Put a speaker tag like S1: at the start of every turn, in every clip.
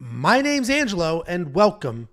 S1: My name's Angelo, and welcome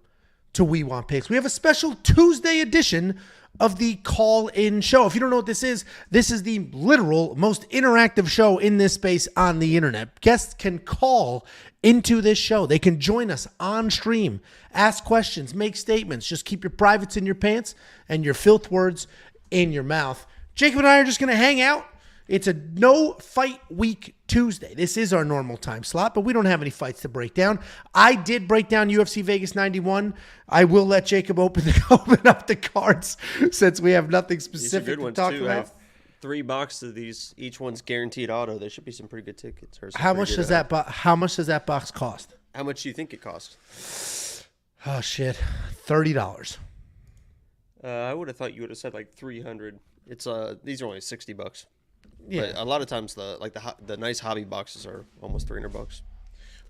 S1: to We Want Picks. We have a special Tuesday edition of the call-in show. If you don't know what this is the literal most interactive show in this space on the internet. Guests can call into this show. They can join us on stream, ask questions, make statements. Just keep your privates in your pants and your filth words in your mouth. Jacob and I are just going to hang out. It's a no fight week Tuesday. This is our normal time slot, but we don't have any fights to break down. I did break down UFC Vegas 91. I will let Jacob open up the cards since we have nothing specific to talk about.
S2: I have 3 boxes of these. Each one's guaranteed auto. There should be some pretty good tickets.
S1: How much does that box cost?
S2: How much do you think it cost?
S1: Oh shit, $30.
S2: I would have thought you would have said like $300. It's these are only $60.
S1: Yeah,
S2: but a lot of times the nice hobby boxes are almost $300.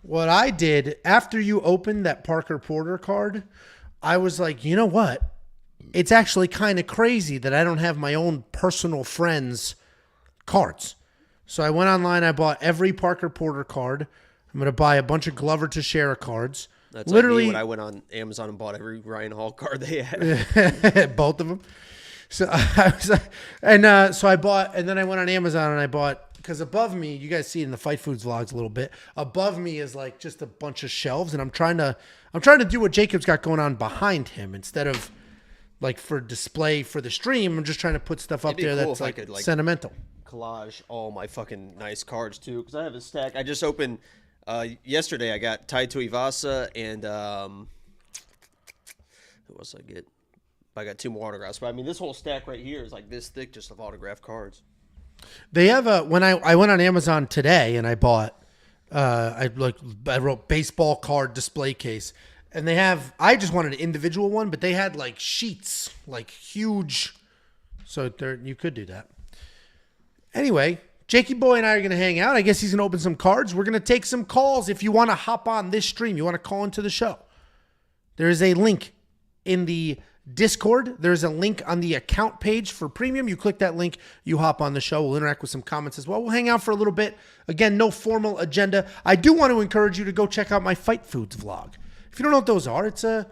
S1: What I did after you opened that Parker Porter card, I was like, you know what? It's actually kind of crazy that I don't have my own personal friends' cards. So I went online. I bought every Parker Porter card. I'm going to buy a bunch of Glover Teixeira cards.
S2: That's literally like me when I went on Amazon and bought every Ryan Hall card they had.
S1: Both of them. So I was like, so I bought, and then I went on Amazon and I bought, because above me, you guys see it in the Fight Foods vlogs a little bit. Above me is like just a bunch of shelves, and I'm trying to do what Jacob's got going on behind him instead of like for display for the stream. I'm just trying to put stuff up there that's like sentimental.
S2: Collage all my fucking nice cards too, because I have a stack. I just opened yesterday. I got Tai Tuivasa and who else did I get? I got 2 more autographs, but I mean, this whole stack right here is like this thick just of autographed cards.
S1: They have when I went on Amazon today and I bought, I wrote baseball card display case, and they have, I just wanted an individual one, but they had like sheets, like huge. So you could do that. Anyway, Jakey Boy and I are going to hang out. I guess he's going to open some cards. We're going to take some calls. If you want to hop on this stream, you want to call into the show, there is a link in the Discord. There's a link on the account page for premium. You click that link, you hop on the show. We'll interact with some comments as well. We'll hang out for a little bit. Again, no formal agenda. I do want to encourage you to go check out my Fight Foods vlog. If you don't know what those are, it's a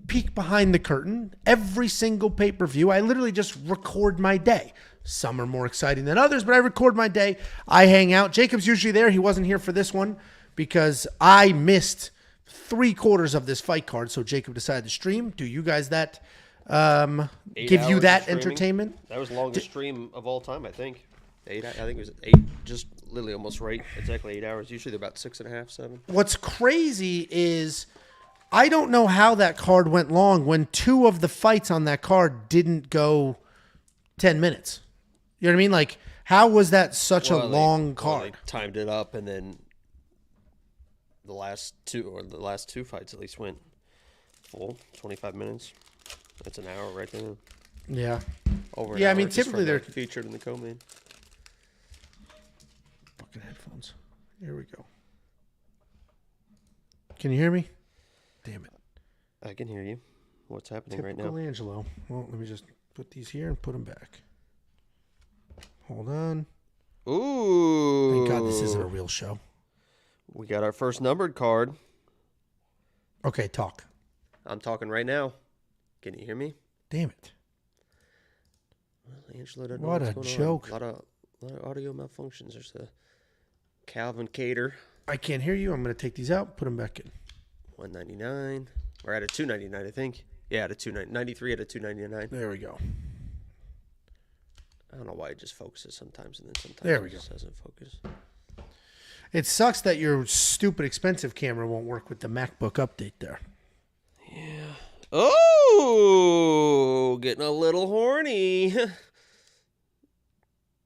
S1: peek behind the curtain. Every single pay-per-view, I literally just record my day. Some are more exciting than others, but I record my day. I hang out. Jacob's usually there. He wasn't here for this one because I missed 3/4 of this fight card, so Jacob decided to stream. Do you guys that give you that entertainment?
S2: That was the longest stream of all time, I think. I think it was 8, just literally almost right, exactly 8 hours. Usually they're about 6.5, 7.
S1: What's crazy is I don't know how that card went long when 2 of the fights on that card didn't go 10 minutes. You know what I mean? Like, how was that such a long card?
S2: They timed it up, and then the last 2 fights at least went full 25 minutes. That's an hour right there.
S1: Yeah.
S2: Over.
S1: Yeah, I mean, typically they're
S2: featured in the co-main.
S1: Fucking headphones. Here we go. Can you hear me? Damn it.
S2: I can hear you. What's happening right now?
S1: Typical Angelo. Well, let me just put these here and put them back. Hold on.
S2: Ooh.
S1: Thank God this isn't a real show.
S2: We got our first numbered card.
S1: Okay, talk.
S2: I'm talking right now. Can you hear me?
S1: Damn it.
S2: Well, Angelo doesn't
S1: what
S2: know
S1: a
S2: what's
S1: joke.
S2: On. A lot of audio malfunctions. There's a Calvin Cater.
S1: I can't hear you. I'm going to take these out, put them back in.
S2: $199. We're at a $299, I think. Yeah, at a $293 at a $299.
S1: There we go.
S2: I don't know why it just focuses sometimes and then sometimes
S1: there we
S2: it just doesn't focus.
S1: It sucks that your stupid expensive camera won't work with the MacBook update there.
S2: Yeah. Oh, getting a little horny.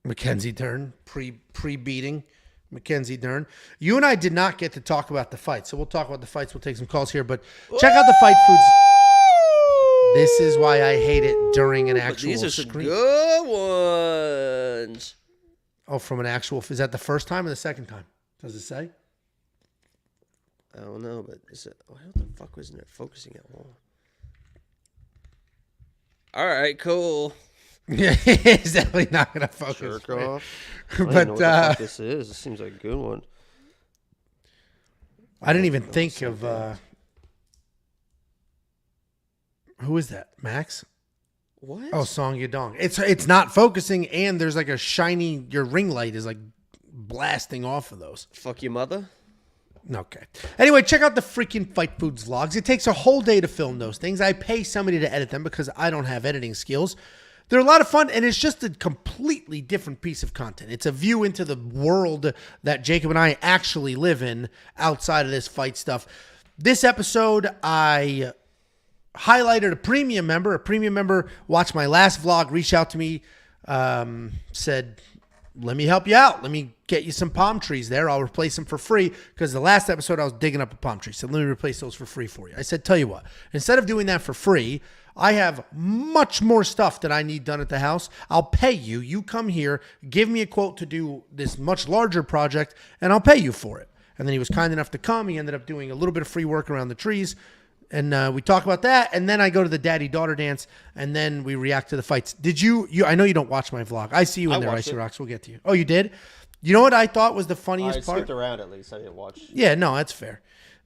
S1: Mackenzie Dern, pre-beating Mackenzie Dern. You and I did not get to talk about the fight, so we'll talk about the fights. We'll take some calls here, but check out the Fight Foods. This is why I hate it during an actual
S2: These are some
S1: stream.
S2: good ones.
S1: Oh, from an actual, is that the first time or the second time? Does it say?
S2: I don't know, but is it? What the fuck wasn't it focusing at all? All right, cool.
S1: Yeah, it's definitely not going to focus.
S2: Jerk off.
S1: But
S2: I don't know what the fuck this is. This seems like a good one.
S1: I didn't even think of who is that? Max?
S2: What?
S1: Oh, Song Yadong. It's not focusing, and there's like a shiny. Your ring light is like blasting off of those.
S2: Fuck your mother.
S1: Okay. Anyway, check out the freaking Fight Foods vlogs. It takes a whole day to film those things. I pay somebody to edit them because I don't have editing skills. They're a lot of fun, and it's just a completely different piece of content. It's a view into the world that Jacob and I actually live in outside of this fight stuff. This episode, I highlighted a premium member. A premium member watched my last vlog, reached out to me, said, let me help you out. Let me get you some palm trees there. I'll replace them for free because the last episode I was digging up a palm tree. So let me replace those for free for you. I said, tell you what, instead of doing that for free, I have much more stuff that I need done at the house. I'll pay you. You come here, give me a quote to do this much larger project, and I'll pay you for it. And then he was kind enough to come. He ended up doing a little bit of free work around the trees. And we talk about that, and then I go to the daddy-daughter dance, and then we react to the fights. Did you I know you don't watch my vlog. I see you in there, Icy Rocks. We'll get to you. Oh, you did? You know what I thought was the funniest part?
S2: I skipped around at least. I didn't watch.
S1: Yeah, no, that's fair.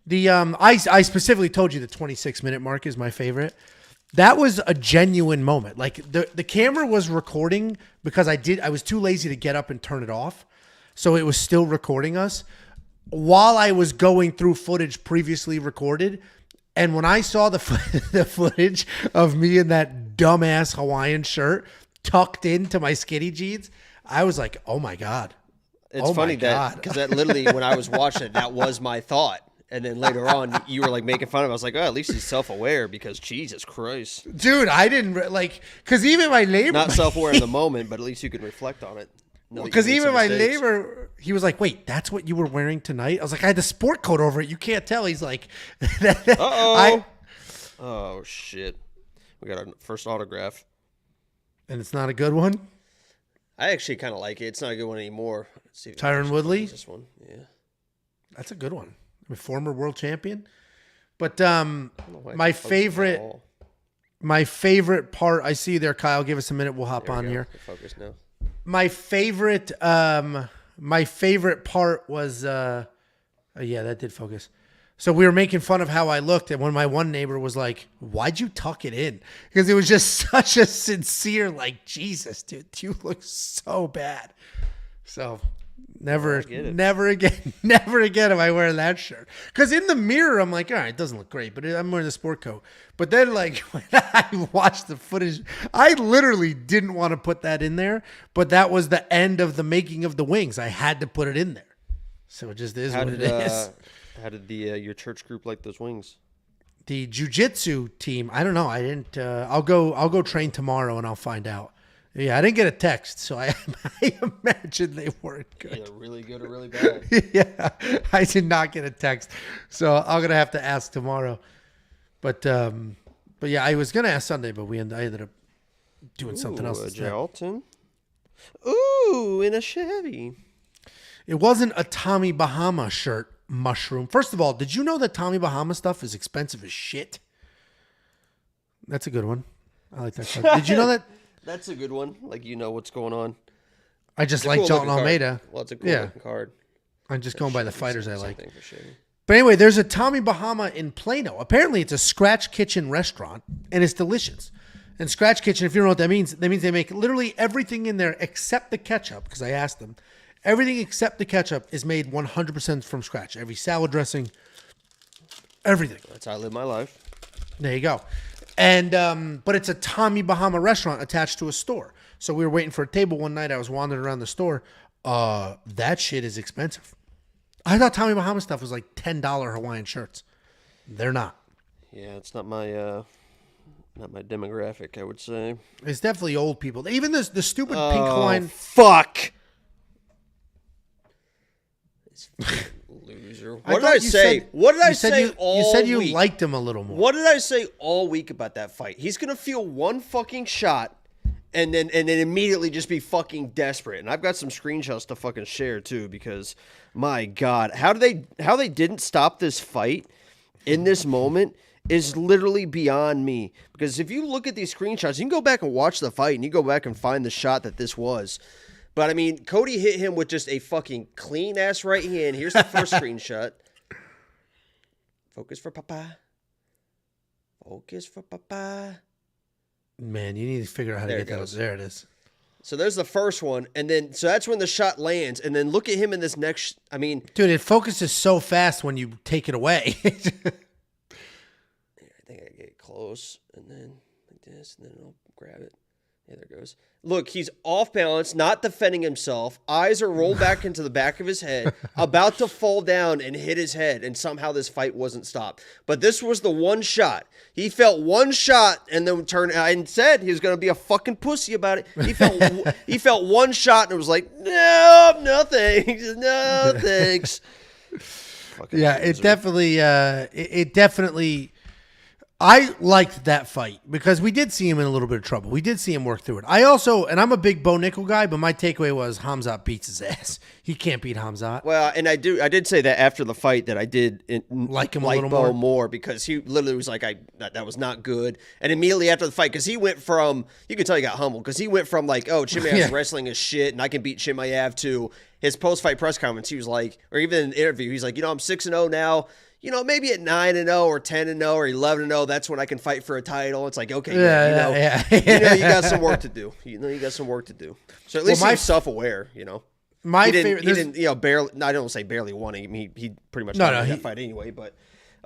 S1: The I specifically told you the 26-minute mark is my favorite. That was a genuine moment. Like the camera was recording because I was too lazy to get up and turn it off. So it was still recording us while I was going through footage previously recorded. And when I saw the footage of me in that dumbass Hawaiian shirt tucked into my skinny jeans, I was like, oh my God.
S2: It's funny that because that literally when I was watching it, that was my thought. And then later on, you were like making fun of him. I was like, oh, at least he's self-aware because Jesus Christ.
S1: Dude, I didn't because even my neighbor.
S2: Not self-aware in the moment, but at least you can reflect on it.
S1: Because even my neighbor, he was like, wait, that's what you were wearing tonight? I was like, I had the sport coat over it. You can't tell. He's like,
S2: uh-oh. Oh, shit. We got our first autograph.
S1: And it's not a good one?
S2: I actually kind of like it. It's not a good one anymore. Let's see
S1: Tyron Woodley?
S2: This one, yeah.
S1: That's a good one. I'm a former world champion. But my favorite part, I see you there, Kyle. Give us a minute. We'll hop on here.
S2: Focus now.
S1: My favorite part was, yeah, that did focus. So we were making fun of how I looked, and when my one neighbor was like, why'd you tuck it in? Because it was just such a sincere, like, Jesus, dude, you look so bad. So never again am I wearing that shirt. Because in the mirror, I'm like, all right, it doesn't look great, but I'm wearing the sport coat. But then, like, when I watched the footage, I literally didn't want to put that in there, but that was the end of the making of the wings. I had to put it in there. So it just is what it is.
S2: How did your church group like those wings?
S1: The jiu-jitsu team, I don't know. I didn't. I'll go train tomorrow and I'll find out. Yeah, I didn't get a text, so I imagine they weren't good.
S2: Either really good or really bad.
S1: Yeah, I did not get a text, so I'm gonna have to ask tomorrow. But yeah, I was gonna ask Sunday, but I ended up doing something else instead.
S2: Jalton. Ooh, in a Chevy.
S1: It wasn't a Tommy Bahama shirt. Mushroom. First of all, did you know that Tommy Bahama stuff is expensive as shit? That's a good one. I like that card. Did you know that?
S2: That's a good one. Like, you know what's going on.
S1: I just like Jalton Almeida.
S2: Well, it's a cool looking card.
S1: I'm just going by the fighters I like. But anyway, there's a Tommy Bahama in Plano. Apparently, it's a Scratch Kitchen restaurant, and it's delicious. And Scratch Kitchen, if you don't know what that means they make literally everything in there except the ketchup, because I asked them. Everything except the ketchup is made 100% from scratch. Every salad dressing, everything.
S2: That's how I live my life.
S1: There you go. And but it's a Tommy Bahama restaurant attached to a store. So we were waiting for a table one night. I was wandering around the store. That shit is expensive. I thought Tommy Bahama stuff was like $10 Hawaiian shirts. They're not.
S2: Yeah, it's not my demographic, I would say.
S1: It's definitely old people. Even the stupid pink Hawaiian.
S2: Fuck. Loser. What did I say? What did I say all week?
S1: You said you liked him a little more.
S2: What did I say all week about that fight? He's going to feel one fucking shot and then immediately just be fucking desperate. And I've got some screenshots to fucking share too because my God, how they didn't stop this fight in this moment is literally beyond me. Because if you look at these screenshots, you can go back and watch the fight and you go back and find the shot that this was. But, I mean, Cody hit him with just a fucking clean-ass right hand. Here's the first screenshot. Focus for Papa. Focus for Papa.
S1: Man, you need to figure out how to get that up. There it is.
S2: So there's the first one, and then so that's when the shot lands, and then look at him in this next. I mean,
S1: dude, it focuses so fast when you take it away.
S2: I think I get close, and then like this, and then I'll grab it. Yeah, there it goes. Look, he's off balance, not defending himself. Eyes are rolled back into the back of his head, about to fall down and hit his head, and somehow this fight wasn't stopped. But this was the one shot. He felt one shot and then turned and said he was going to be a fucking pussy about it. He felt one shot and it was like, no thanks. No thanks.
S1: Yeah, it definitely I liked that fight because we did see him in a little bit of trouble. We did see him work through it. I also, and I'm a big Bo Nickel guy, but my takeaway was Hamzat beats his ass. He can't beat Hamzat.
S2: Well, and I did say that after the fight that I did
S1: like him a little
S2: Bo more because he literally was like, that was not good. And immediately after the fight, because he went from, you can tell he got humbled because he went from like, oh, Chimaev's wrestling is shit and I can beat Chimaev to his post-fight press comments. He was like, or even in the interview, he's like, I'm 6-0 now. Maybe at 9-0 or 10-0 or 11-0, that's when I can fight for a title. It's like, okay, you got some work to do. You got some work to do. So at least he's self-aware.
S1: My favorite,
S2: he didn't, barely. No, I don't say barely won. He pretty much won that fight anyway. But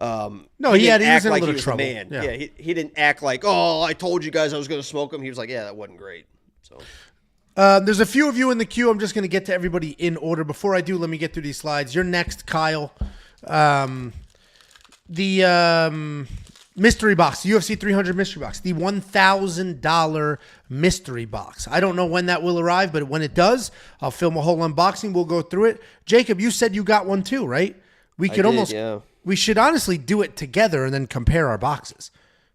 S2: he was in a little trouble. Man. Yeah, he didn't act like, oh, I told you guys I was going to smoke him. He was like, yeah, that wasn't great. So.
S1: There's a few of you in the queue. I'm just going to get to everybody in order. Before I do, let me get through these slides. You're next, Kyle. The mystery box, the UFC 300 mystery box, the $1,000 mystery box. I don't know when that will arrive, but when it does, I'll film a whole unboxing. We'll go through it. Jacob, you said you got one too, right? We should honestly do it together and then compare our boxes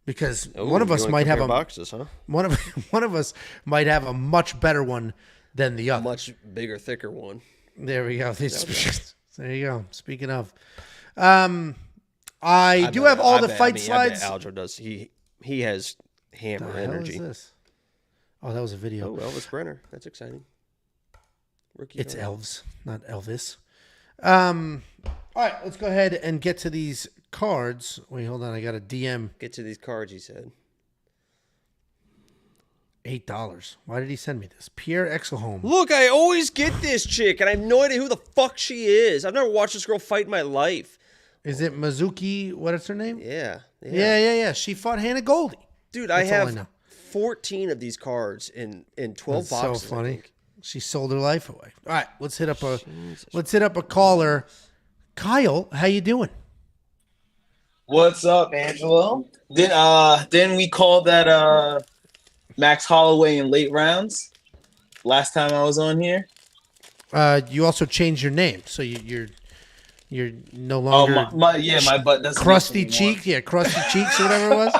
S1: because one of us might have
S2: boxes, huh?
S1: One of us might have a much better one than the other.
S2: Much bigger, thicker one.
S1: There we go. There you go. Speaking of, I do have all the fight slides.
S2: I bet Aljo does. He has hammer energy.
S1: What is this? Oh, that was a video.
S2: Oh, Elvis Brenner. That's exciting. Rookie.
S1: It's Elves, not Elvis. All right, let's go ahead and get to these cards. Wait, hold on. I got a DM.
S2: Get to these cards, he said.
S1: $8. Why did he send me this? Pierre Exelholm.
S2: Look, I always get this chick, and I have no idea who the fuck she is. I've never watched this girl fight in my life.
S1: Is it Mizuki? What is her name?
S2: Yeah.
S1: She fought Hannah Goldie.
S2: Dude, I have 14 of these cards in 12 boxes.
S1: So funny. She sold her life away. All right, let's hit up a caller. Kyle, how you doing?
S3: What's up, Angelo? Didn't we call that Max Holloway in late rounds last time I was on here?
S1: You also changed your name, so you're no longer.
S3: Oh my butt doesn't.
S1: Crusty Cheeks, Crusty Cheeks or whatever it was.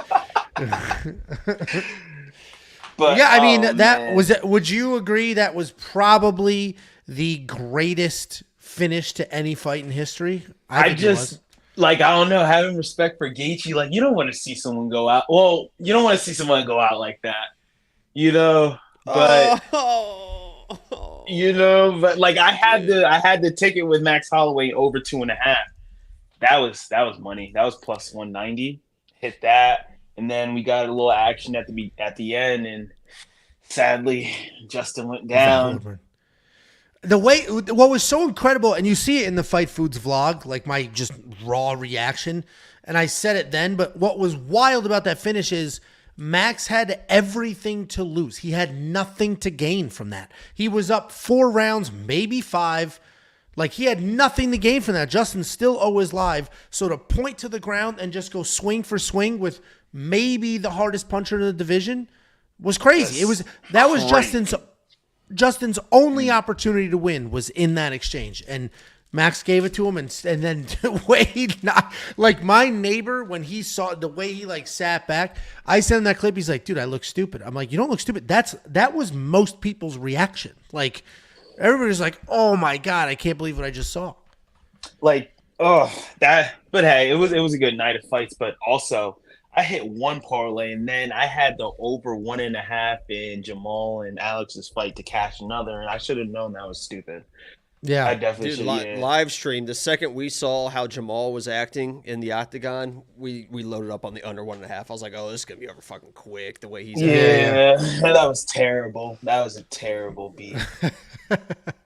S3: But
S1: yeah, I mean that was. Would you agree that was probably the greatest finish to any fight in history?
S3: I just like, I don't know, having respect for Gaethje. Like, you don't want to see someone go out. Well, you don't want to see someone go out like that, But but like I had the ticket with Max Holloway over 2.5. That was money. That was plus 190. Hit that. And then we got a little action at the end, and sadly, Justin went down.
S1: What was so incredible, and you see it in the Fight Foods vlog, like my just raw reaction, and I said it then, but what was wild about that finish is Max had everything to lose. He had nothing to gain from that. He was up 4 rounds, maybe 5. Like, he had nothing to gain from that. Justin still always live. So to point to the ground and just go swing for swing with maybe the hardest puncher in the division was crazy. That was Justin's only opportunity to win was in that exchange. And Max gave it to him, and then the way my neighbor, when he saw the way he sat back, I sent him that clip. He's like, dude, I look stupid. I'm like, you don't look stupid. That was most people's reaction. Like, everybody's like, oh my God, I can't believe what I just saw.
S3: But hey, it was a good night of fights, but also I hit one parlay, and then I had the over 1.5 in Jamal and Alex's fight to cash another, and I should have known that was stupid.
S1: Yeah.
S3: I definitely
S2: Dude,
S3: should. Yeah.
S2: live stream. The second we saw how Jamal was acting in the octagon, we loaded up on the under 1.5. I was like, oh, this is gonna be over fucking quick. The way he's acting.
S3: Yeah, that was terrible. That was a terrible beat.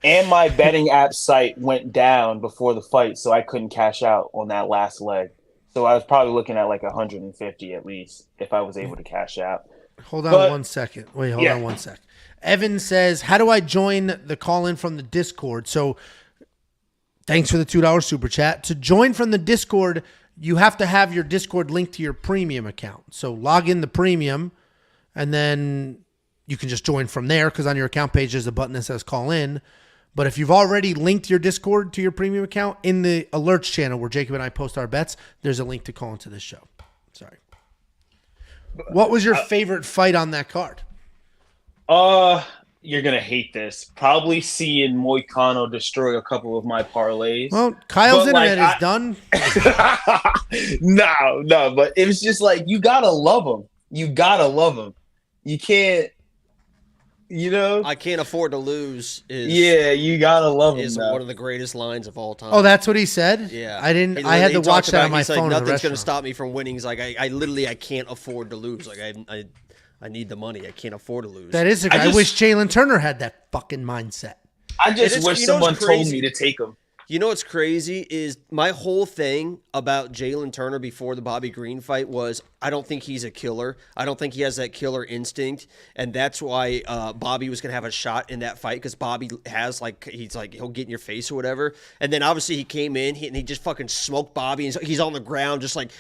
S3: And my betting app site went down before the fight, so I couldn't cash out on that last leg. So I was probably looking at like 150 at least if I was able to cash out.
S1: Hold on 1 second. Wait, hold on 1 sec. Evan says, how do I join the call-in from the Discord? So thanks for the $2 super chat. To join from the Discord, you have to have your Discord linked to your premium account. So log in the premium, and then you can just join from there because on your account page there's a button that says call in. But if you've already linked your Discord to your premium account, in the alerts channel where Jacob and I post our bets, there's a link to call into this show. Sorry. What was your favorite fight on that card?
S3: You're gonna hate this. Probably seeing Moicano destroy a couple of my parlays.
S1: Well, Kyle's internet is done.
S3: No, but it was just like you gotta love him. You gotta love him. You can't,
S2: I can't afford to lose.
S3: You gotta love him.
S2: Is
S3: though.
S2: one of the greatest lines of all time.
S1: Oh, that's what he said?
S2: Yeah.
S1: I didn't. I had to watch that on my phone.
S2: Nothing's going to stop me from winning. He's like, I literally, I can't afford to lose. Like, I need the money. I can't afford to lose.
S1: That is. I wish Jalen Turner had that fucking mindset.
S3: I just wish someone told me to take him.
S2: You know what's crazy is my whole thing about Jalen Turner before the Bobby Green fight was I don't think he's a killer. I don't think he has that killer instinct, and that's why Bobby was gonna have a shot in that fight because Bobby has he'll get in your face or whatever. And then obviously he came in and he just fucking smoked Bobby. And he's on the ground just like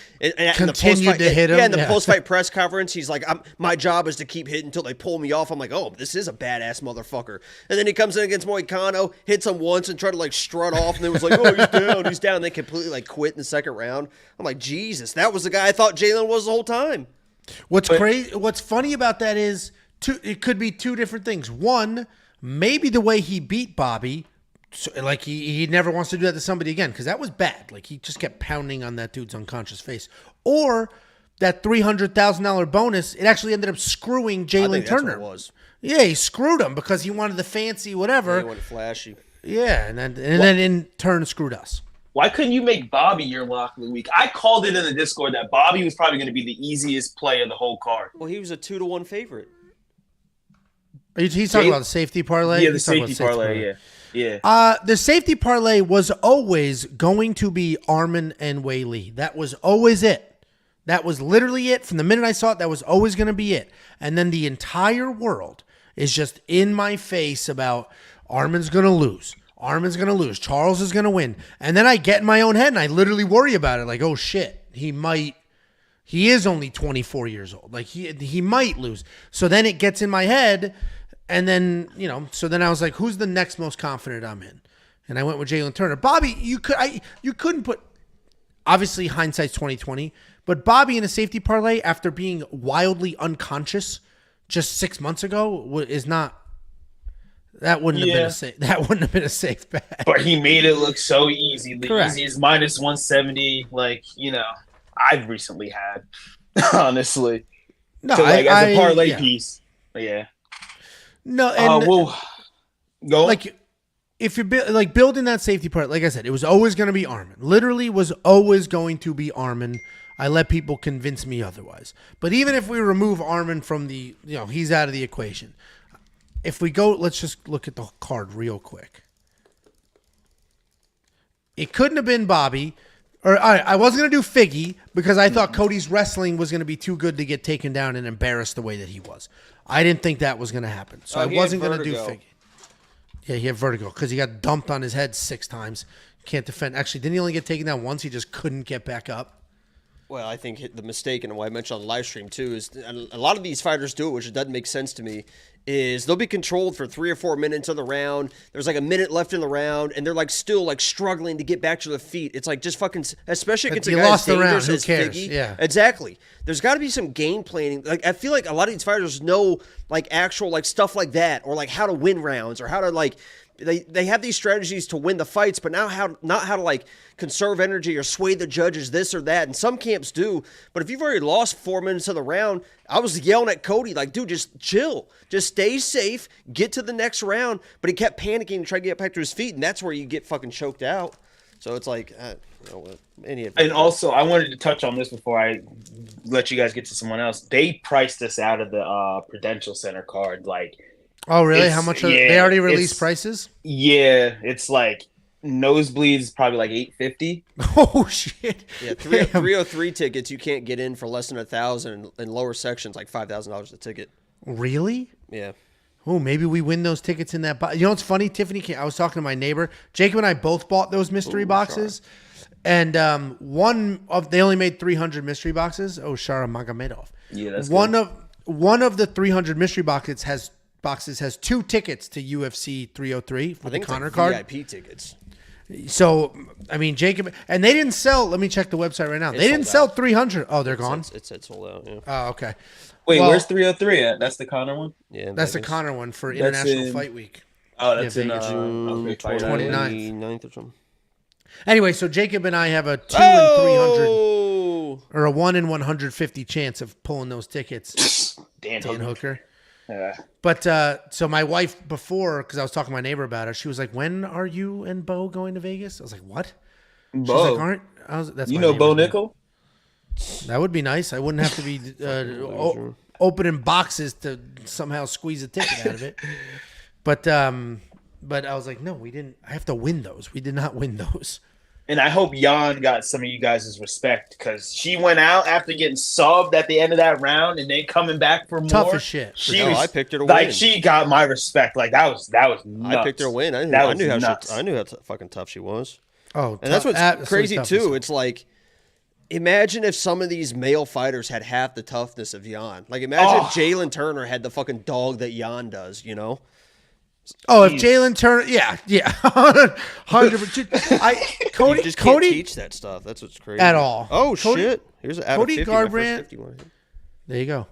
S1: continued to hit him.
S2: Yeah, in the post-fight press conference, he's like, my job is to keep hitting until they pull me off. I'm like, oh, this is a badass motherfucker. And then he comes in against Moicano, hits him once, and tried to strut off. And it was like, oh, he's down. And they completely quit in the second round. I'm like, Jesus, that was the guy I thought Jalen was the whole time.
S1: What's crazy? What's funny about that is it could be two different things. One, maybe the way he beat Bobby, he never wants to do that to somebody again because that was bad. Like he just kept pounding on that dude's unconscious face. Or that $300,000 bonus, it actually ended up screwing Jalen Turner.
S2: That's what it was.
S1: Yeah, he screwed him because he wanted the fancy whatever.
S2: Yeah, he wanted flashy.
S1: Yeah, and then in turn screwed us.
S3: Why couldn't you make Bobby your lock of the week? I called it in the Discord that Bobby was probably going to be the easiest play of the whole card.
S2: Well, he was a 2-1 favorite.
S1: He's talking about the safety parlay?
S3: Yeah, the safety parlay, yeah.
S1: The safety parlay was always going to be Armin and Wei Lee. That was always it. That was literally it. From the minute I saw it, that was always going to be it. And then the entire world is just in my face about Armin's going to lose. Armin's going to lose. Charles is going to win. And then I get in my own head and I literally worry about it. Like, oh shit, he is only 24 years old. Like he might lose. So then it gets in my head. And then, so then I was like, who's the next most confident I'm in? And I went with Jalen Turner. Bobby, you couldn't put, obviously hindsight's 2020, but Bobby in a safety parlay after being wildly unconscious just 6 months ago is not. That wouldn't have been a safe bet.
S3: But he made it look so easy. The
S1: Correct.
S3: easiest minus 170, I've recently had, honestly.
S1: No,
S3: So, as a parlay piece. Yeah.
S1: No, and
S3: go.
S1: If you're building that safety part, like I said, it was always going to be Armin. Literally was always going to be Armin. I let people convince me otherwise. But even if we remove Armin from the, he's out of the equation. If we go, let's just look at the card real quick. It couldn't have been Bobby. Or I wasn't going to do Figgy because I thought Cody's wrestling was going to be too good to get taken down and embarrassed the way that he was. I didn't think that was going to happen. So I wasn't going to do Figgy. Yeah, he had vertigo because he got dumped on his head 6 times. Can't defend. Actually, didn't he only get taken down once? He just couldn't get back up.
S2: Well, I think the mistake, and what I mentioned on the live stream too, is a lot of these fighters do it, which doesn't make sense to me, is they'll be controlled for 3 or 4 minutes of the round. There's a minute left in the round, and they're still struggling to get back to their feet. It's just fucking, especially against a guy as dangerous as Figgy.
S1: Yeah.
S2: Exactly. There's got to be some game planning. I feel like a lot of these fighters know actual stuff like that, or how to win rounds, or how to they have these strategies to win the fights, but not how to like conserve energy or sway the judges this or that. And some camps do, but if you've already lost 4 minutes of the round, I was yelling at Cody like, dude, just chill, just stay safe, get to the next round. But he kept panicking to try to get back to his feet, and that's where you get fucking choked out. So it's like,
S3: and also, I wanted to touch on this before I let you guys get to someone else. They priced us out of the Prudential Center card. Like,
S1: oh really? How much? They already released prices?
S3: Yeah, it's like nosebleeds probably like $850.
S1: Oh shit!
S2: Yeah, 303 tickets you can't get in for less than $1,000, and lower sections like $5,000 a ticket.
S1: Really?
S2: Yeah.
S1: Oh, maybe we win those tickets in that box. You know what's funny, Tiffany? I was talking to my neighbor. Jacob and I both bought those mystery boxes. And they only made 300 mystery boxes. Oh, Shara Magomedov.
S3: Yeah, that's
S1: one of the 300 mystery boxes has 2 tickets to UFC 303 for the Connor card.
S2: VIP tickets.
S1: So, I mean, Jacob, and they didn't sell. Let me check the website right now. They didn't sell 300. Oh, they're gone.
S2: It said sold out. Yeah.
S1: Oh, okay.
S3: Wait, where's 303 at? That's the Connor one?
S2: Yeah,
S1: that's the Connor one for International Fight Week.
S3: Oh, that's in
S2: June 29th or something.
S1: Anyway, so Jacob and I have a 2 in 300 or a 1 in 150 chance of pulling those tickets.
S3: Dan
S1: Hooker.
S3: Yeah.
S1: But so my wife before, because I was talking to my neighbor about it, she was like, "When are you and Bo going to Vegas?" I was like, "What?"
S3: Bo,
S1: like, that's
S3: you know Bo
S1: name.
S3: Nickel?
S1: That would be nice. I wouldn't have to be opening boxes to somehow squeeze a ticket out of it. But I was like, no, we didn't. I have to win those. We did not win those.
S3: And I hope Jan got some of you guys' respect, because she went out after getting subbed at the end of that round and then coming back for more.
S1: Tough as shit.
S2: I picked her to
S3: win.
S2: Like,
S3: she got my respect. Like, that was nuts.
S2: I picked her to win. I knew how fucking tough she was.
S1: Oh,
S2: and that's what's crazy too. It's like, imagine if some of these male fighters had half the toughness of Jan. Like, imagine if Jalen Turner had the fucking dog that Jan does, you know?
S1: Oh, if Jalen Turner, yeah, 100%. Cody,
S2: you just can't teach that stuff. That's what's crazy.
S1: At all.
S2: Oh, shit. Here's an
S1: Cody Garbrandt. There you go.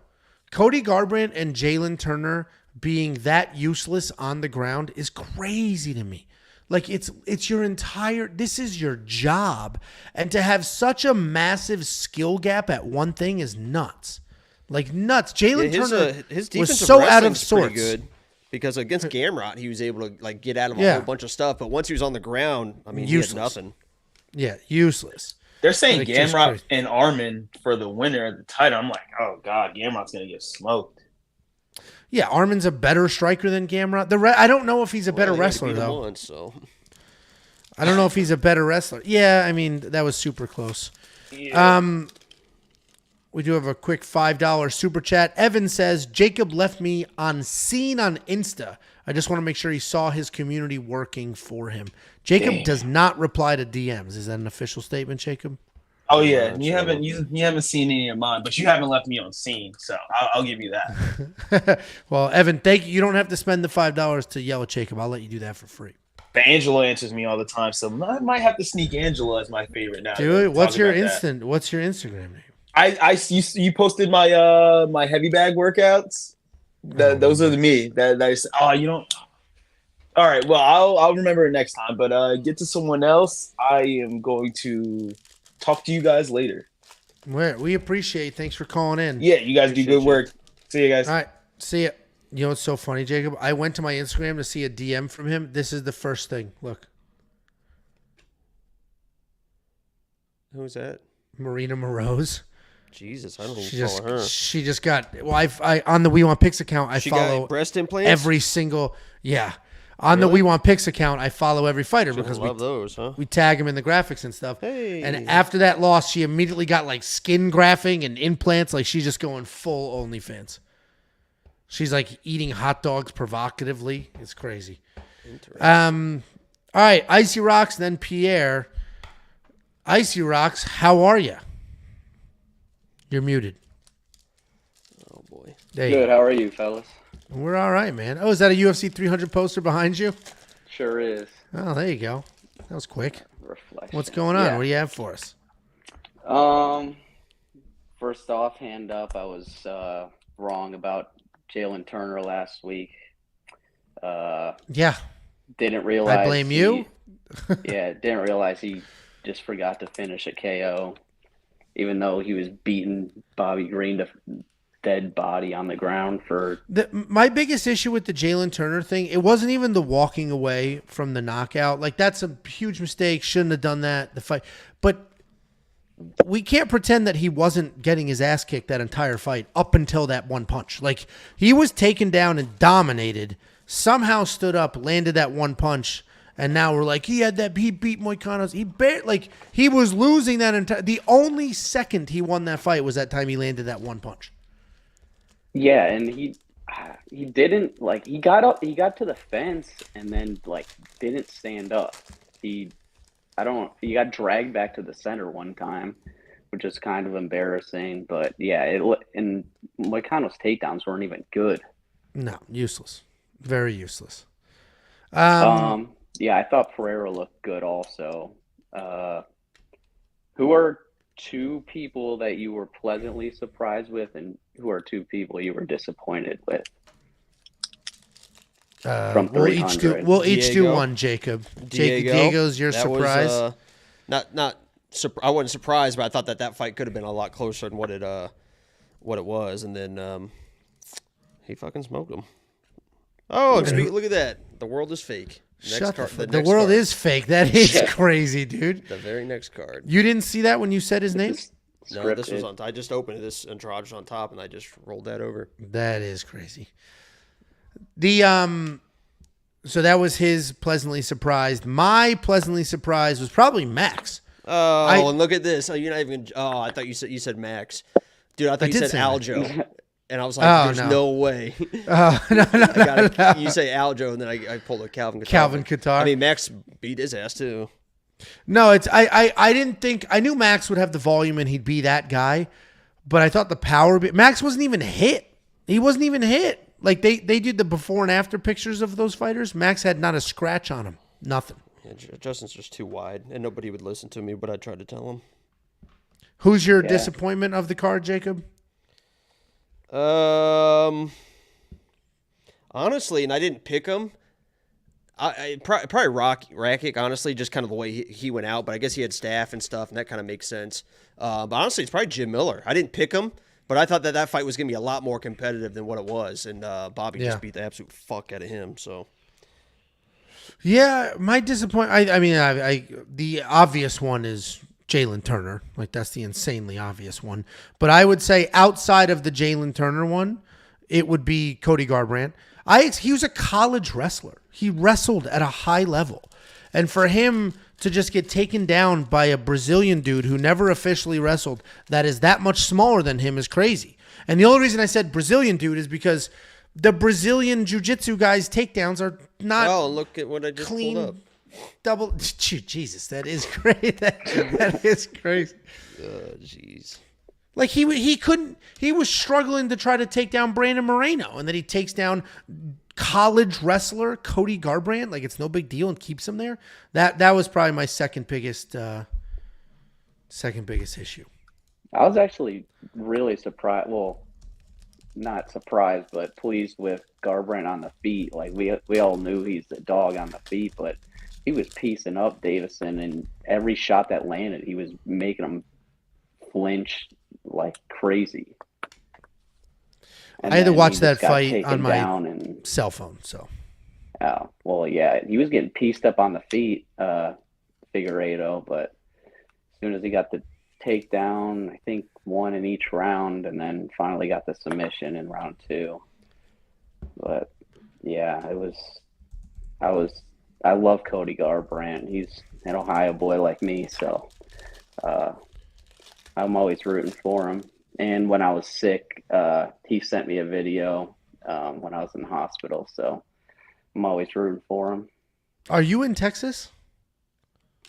S1: Cody Garbrandt and Jalen Turner being that useless on the ground is crazy to me. Like, it's your entire, this is your job. And to have such a massive skill gap at one thing is nuts. Like, nuts. Jalen Turner
S2: his
S1: was so out of sorts.
S2: Good because against Gamrot, he was able to, like, get at him a whole bunch of stuff. But once he was on the ground, I mean, useless. He had nothing.
S1: Yeah, useless.
S3: They're saying Gamrot and Armin for the winner of the title. I'm like, oh, God, Gamrot's going to get smoked.
S1: Yeah, Armin's a better striker than Gamrot. I don't know if he's a better wrestler, though. I don't know if he's a better wrestler. Yeah, I mean, that was super close. Yeah. We do have a quick $5 super chat. Evan says, Jacob left me on scene on Insta. I just want to make sure he saw his community working for him. Jacob does not reply to DMs. Is that an official statement, Jacob?
S3: Oh yeah, you haven't seen any of mine, but you haven't left me on scene, so I'll give you that.
S1: Well, Evan, thank you. You don't have to spend the $5 to yell at Jacob. I'll let you do that for free.
S3: But Angela answers me all the time, so I might have to sneak Angela as my favorite now.
S1: Dude, what's your Instagram name?
S3: You posted my my heavy bag workouts. Those are me. You don't. All right, well I'll remember it next time. But get to someone else. I am going to talk to you guys later.
S1: We appreciate. Thanks for calling in.
S3: Yeah, you guys do good work. See you guys.
S1: All right, see ya. You know what's so funny, Jacob? I went to my Instagram to see a DM from him. This is the first thing. Look.
S2: Who's that?
S1: Marina Moroz.
S2: Jesus, I don't even follow her.
S1: She just got. Well, I on the We Want Pics account. I follow
S2: got breast implants.
S1: Every single. Yeah. On the We Want Pics account, I follow every fighter because we tag them in the graphics and stuff.
S2: Hey.
S1: And after that loss, she immediately got like skin grafting and implants. Like she's just going full OnlyFans. She's like eating hot dogs provocatively. It's crazy. All right, Icy Rocks, then Pierre. Icy Rocks, how are you? You're muted.
S2: Oh boy.
S4: Good. How are you, fellas?
S1: We're all right, man. Oh, is that a UFC 300 poster behind you?
S4: Sure is.
S1: Oh, there you go. That was quick.
S4: Reflection.
S1: What's going on?
S4: Yeah.
S1: What do you have for us?
S4: First off, hand up, I was wrong about Jalen Turner last week.
S1: Yeah.
S4: didn't realize
S1: I blame you.
S4: didn't realize he just forgot to finish a KO, even though he was beating Bobby Green to dead body on the ground for.
S1: My biggest issue with the Jalen Turner thing, it wasn't even the walking away from the knockout. Like, that's a huge mistake. Shouldn't have done that. The fight, but we can't pretend that he wasn't getting his ass kicked that entire fight up until that one punch. Like, he was taken down and dominated, somehow stood up, landed that one punch, and now we're like, he beat Moicanos. He was losing that entire. The only second he won that fight was that time he landed that one punch.
S4: Yeah, and he didn't he got up, he got to the fence and then didn't stand up. He got dragged back to the center one time, which is kind of embarrassing. But yeah, and Moicano's takedowns weren't even good.
S1: No, useless, very useless.
S4: Yeah, I thought Pereira looked good also. Who are two people that you were pleasantly surprised with, and who are two people you were disappointed with? From 300.
S1: We'll each do
S2: Diego.
S1: one, Jacob.
S2: Diego.
S1: Diego's your
S2: That
S1: surprise.
S2: Was, I wasn't surprised, but I thought that fight could have been a lot closer than what it was, and then he fucking smoked him. Oh, look at that! The world is fake.
S1: The world is fake. That is crazy, dude.
S2: The very next card.
S1: You didn't see that when you said his name?
S2: No, this was on. I just opened this Andrade on top, and I just rolled that over.
S1: That is crazy. So that was his pleasantly surprised. My pleasantly surprised was probably Max.
S2: Oh, and look at this. Oh, you're not even. Oh, I thought you said Max, dude. I thought you said Aljo, and I was like, "There's no way."
S1: No.
S2: You say Aljo, and then I pulled a Calvin Kattar.
S1: Calvin Kattar.
S2: I mean, Max beat his ass too.
S1: No, I didn't think. I knew Max would have the volume and he'd be that guy, but I thought the power. Max wasn't even hit. He wasn't even hit. Like, they did the before and after pictures of those fighters. Max had not a scratch on him. Nothing.
S2: Yeah, Justin's just too wide, and nobody would listen to me, but I tried to tell him.
S1: Who's your disappointment of the card, Jacob?
S2: Honestly, and I didn't pick him. Probably Rakic, honestly, just kind of the way he went out, but I guess he had staff and stuff, and that kind of makes sense. But honestly, it's probably Jim Miller. I didn't pick him, but I thought that fight was going to be a lot more competitive than what it was, and Bobby just beat the absolute fuck out of him. So,
S1: yeah, my disappointment. I mean, the obvious one is Jalen Turner. Like, that's the insanely obvious one. But I would say outside of the Jalen Turner one, it would be Cody Garbrandt. He was a college wrestler. He wrestled at a high level. And for him to just get taken down by a Brazilian dude who never officially wrestled that is that much smaller than him is crazy. And the only reason I said Brazilian dude is because the Brazilian jiu-jitsu guys' takedowns are not
S2: look at what I just
S1: clean,
S2: pulled up.
S1: double. Jesus, that is great. That is crazy.
S2: Jeez.
S1: Like, he couldn't. He was struggling to try to take down Brandon Moreno, and then he takes down college wrestler Cody Garbrandt. Like, it's no big deal, and keeps him there. That was probably my second biggest issue.
S4: I was actually really surprised. Well, not surprised, but pleased with Garbrandt on the feet. Like, we all knew he's the dog on the feet, but he was piecing up Davison, and every shot that landed, he was making him flinch like crazy.
S1: And I had to watch that fight on my cell phone. So,
S4: oh well, yeah, he was getting pieced up on the feet, Figueiredo, but as soon as he got the takedown, I think one in each round, and then finally got the submission in round 2. But yeah, I love Cody Garbrandt. He's an Ohio boy like me, so I'm always rooting for him. And when I was sick, he sent me a video when I was in the hospital, so I'm always rooting for him.
S1: Are you in Texas?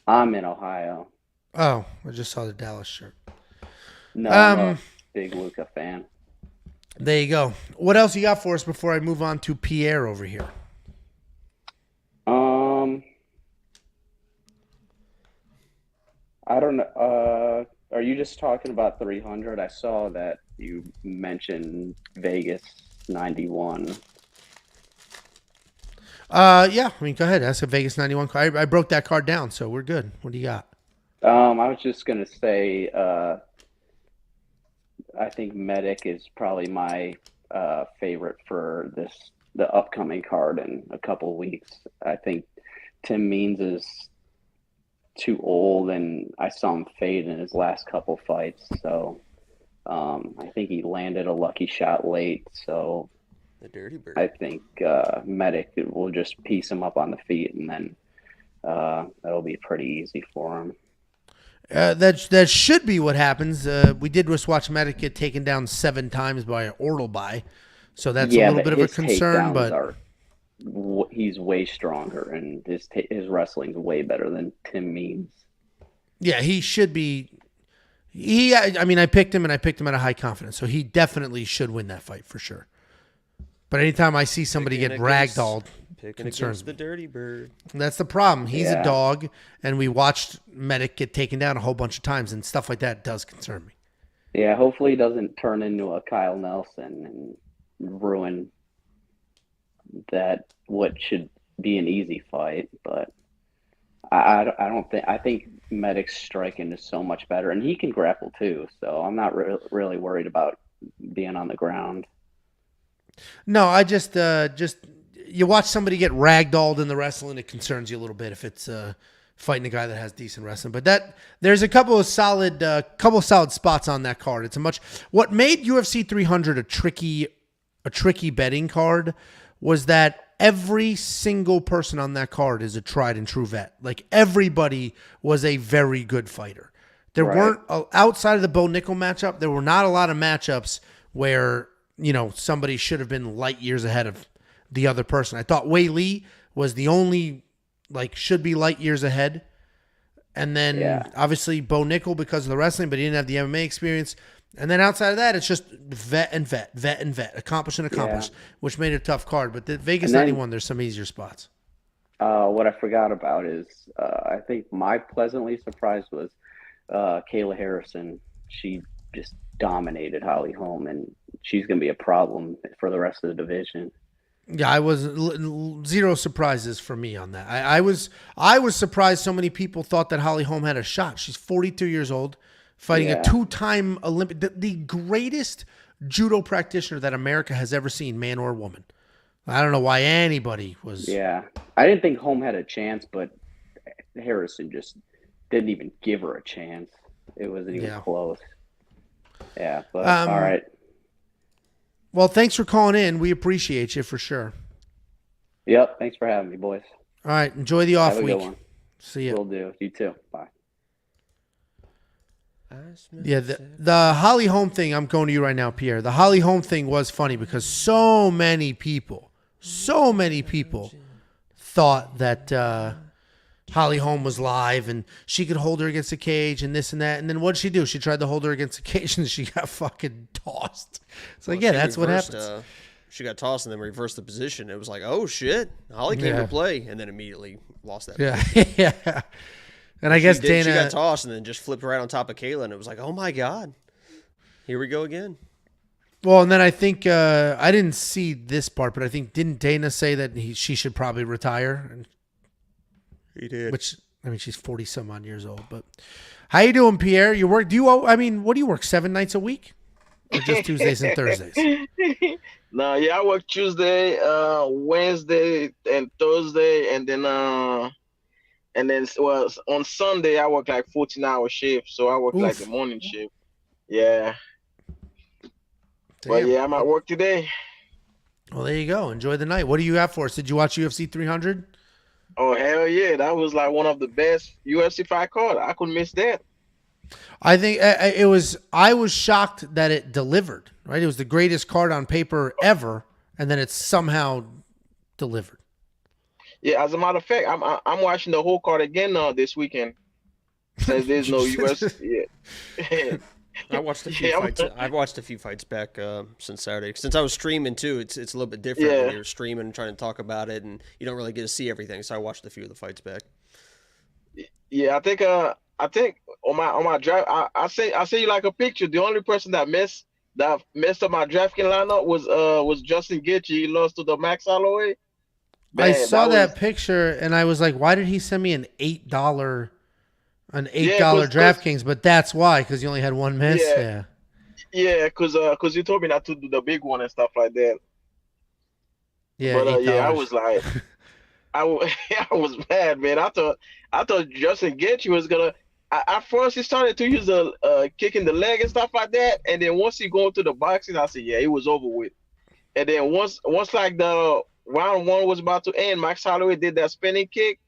S4: I'm in Ohio.
S1: Oh, I just saw the Dallas shirt.
S4: No, I'm a big Luka fan.
S1: There you go. What else you got for us before I move on to Pierre over here?
S4: I don't know. Are you just talking about 300? I saw that you mentioned Vegas 91.
S1: Yeah, I mean, go ahead. That's a Vegas 91 card. I broke that card down, so we're good. What do you got?
S4: I was just gonna say, I think Medic is probably my favorite for the upcoming card in a couple of weeks. I think Tim Means is too old, and I saw him fade in his last couple fights. So I think he landed a lucky shot late. So
S2: The Dirty Bird.
S4: I think Medic will just piece him up on the feet, and then that'll be pretty easy for him.
S1: That should be what happens. We did just watch Medic get taken down 7 times by Ortelby, so that's a little
S4: but
S1: bit of a
S4: his
S1: concern.
S4: takedowns
S1: But
S4: he's way stronger, and his wrestling's way better than Tim Means.
S1: yeah, he should be. I mean, I picked him, and I picked him at a high confidence, so he definitely should win that fight for sure. But anytime I see somebody get ragdolled,
S2: Picking
S1: concerns
S2: against the Dirty Bird.
S1: that's the problem. He's a
S4: Yeah.
S1: dog, and we watched Medic get taken down a whole bunch of times, and stuff like that does concern me.
S4: Yeah, hopefully he doesn't turn into a Kyle Nelson and ruin that what should be an easy fight. But I don't think I think Medic's striking is so much better, and he can grapple too. So I'm not really worried about being on the ground.
S1: No, I just you watch somebody get ragdolled in the wrestling, it concerns you a little bit if it's fighting a guy that has decent wrestling. But there's a couple of solid spots on that card. It's what made UFC 300 a tricky betting card was that every single person on that card is a tried and true vet. Like everybody was a very good fighter. There weren't outside of the Bo Nickel matchup. There were not a lot of matchups where somebody should have been light years ahead of the other person. I thought Wei Lee was the only should be light years ahead. And then obviously Bo Nickel because of the wrestling, but he didn't have the MMA experience. And then outside of that, it's just vet and vet, accomplish and accomplish, which made it a tough card. But the Vegas 91, there's some easier spots.
S4: What I forgot about is I think my pleasantly surprised was Kayla Harrison. She just dominated Holly Holm, and she's going to be a problem for the rest of the division.
S1: Yeah, I was zero surprises for me on that. I was surprised so many people thought that Holly Holm had a shot. She's 42 years old, fighting a 2-time Olympic, the greatest judo practitioner that America has ever seen, man or woman. I don't know why anybody was.
S4: Yeah, I didn't think Holm had a chance, but Harrison just didn't even give her a chance. It wasn't even close. Yeah, but all right.
S1: Well, thanks for calling in. We appreciate you for sure.
S4: Yep, thanks for having me, boys.
S1: All right, enjoy the off
S4: Have a
S1: week.
S4: good one.
S1: See ya.
S4: Will do. You too. Bye.
S1: Yeah, the Holly Holm thing, I'm going to you right now, Pierre. The Holly Holm thing was funny because so many people thought that Holly Holm was live and she could hold her against the cage and this and that. And then what did she do? She tried to hold her against the cage and she got fucking tossed. It's like, that's what happens.
S2: She got tossed and then reversed the position. It was like, oh, shit. Holly came to play and then immediately lost that position.
S1: Yeah. And I guess Dana...
S2: She got tossed and then just flipped right on top of Kayla, and it was like, oh, my God. Here we go again.
S1: Well, and then I think... I didn't see this part, but I think... Didn't Dana say that she should probably retire? And,
S2: he did.
S1: Which, I mean, she's 40-some-odd years old. But how you doing, Pierre? You work... what do you work, 7 nights a week? Or just Tuesdays and Thursdays?
S5: No, I work Tuesday, Wednesday, and Thursday, and then on Sunday I work like 14-hour shift, so I work like the morning shift. Yeah. Damn. But I'm at work today.
S1: Well, there you go. Enjoy the night. What do you have for us? Did you watch UFC 300?
S5: Oh hell yeah, that was like one of the best UFC fight cards. I couldn't miss that.
S1: I think it was. I was shocked that it delivered. Right, it was the greatest card on paper ever, and then it somehow delivered.
S5: Yeah, as a matter of fact, I'm watching the whole card again this weekend. Since there's no UFC. Yeah.
S2: I watched a few fights. I've watched a few fights back since Saturday. Since I was streaming too, it's a little bit different when you're streaming and trying to talk about it, and you don't really get to see everything. So I watched a few of the fights back.
S5: Yeah, I think on my draft, I say you like a picture. The only person that messed up my DraftKings lineup was Justin Gaethje. He lost to the Max Holloway.
S1: I
S5: Man,
S1: saw that
S5: was,
S1: picture and I was like, why did he send me an $8
S5: yeah, cause
S1: DraftKings? But that's why, because you only had one miss.
S5: yeah,
S1: Yeah.
S5: yeah, cause you told me not to do the big one and stuff like that.
S1: Yeah,
S5: But
S1: eight
S5: yeah, I
S1: dollars.
S5: was like, I was mad, man. I thought Justin Gaethje was gonna. At first, he started to use the kicking the leg and stuff like that, and then once he go into the boxing, I said, yeah, it was over with. And then once like the round one was about to end, Max Holloway did that spinning kick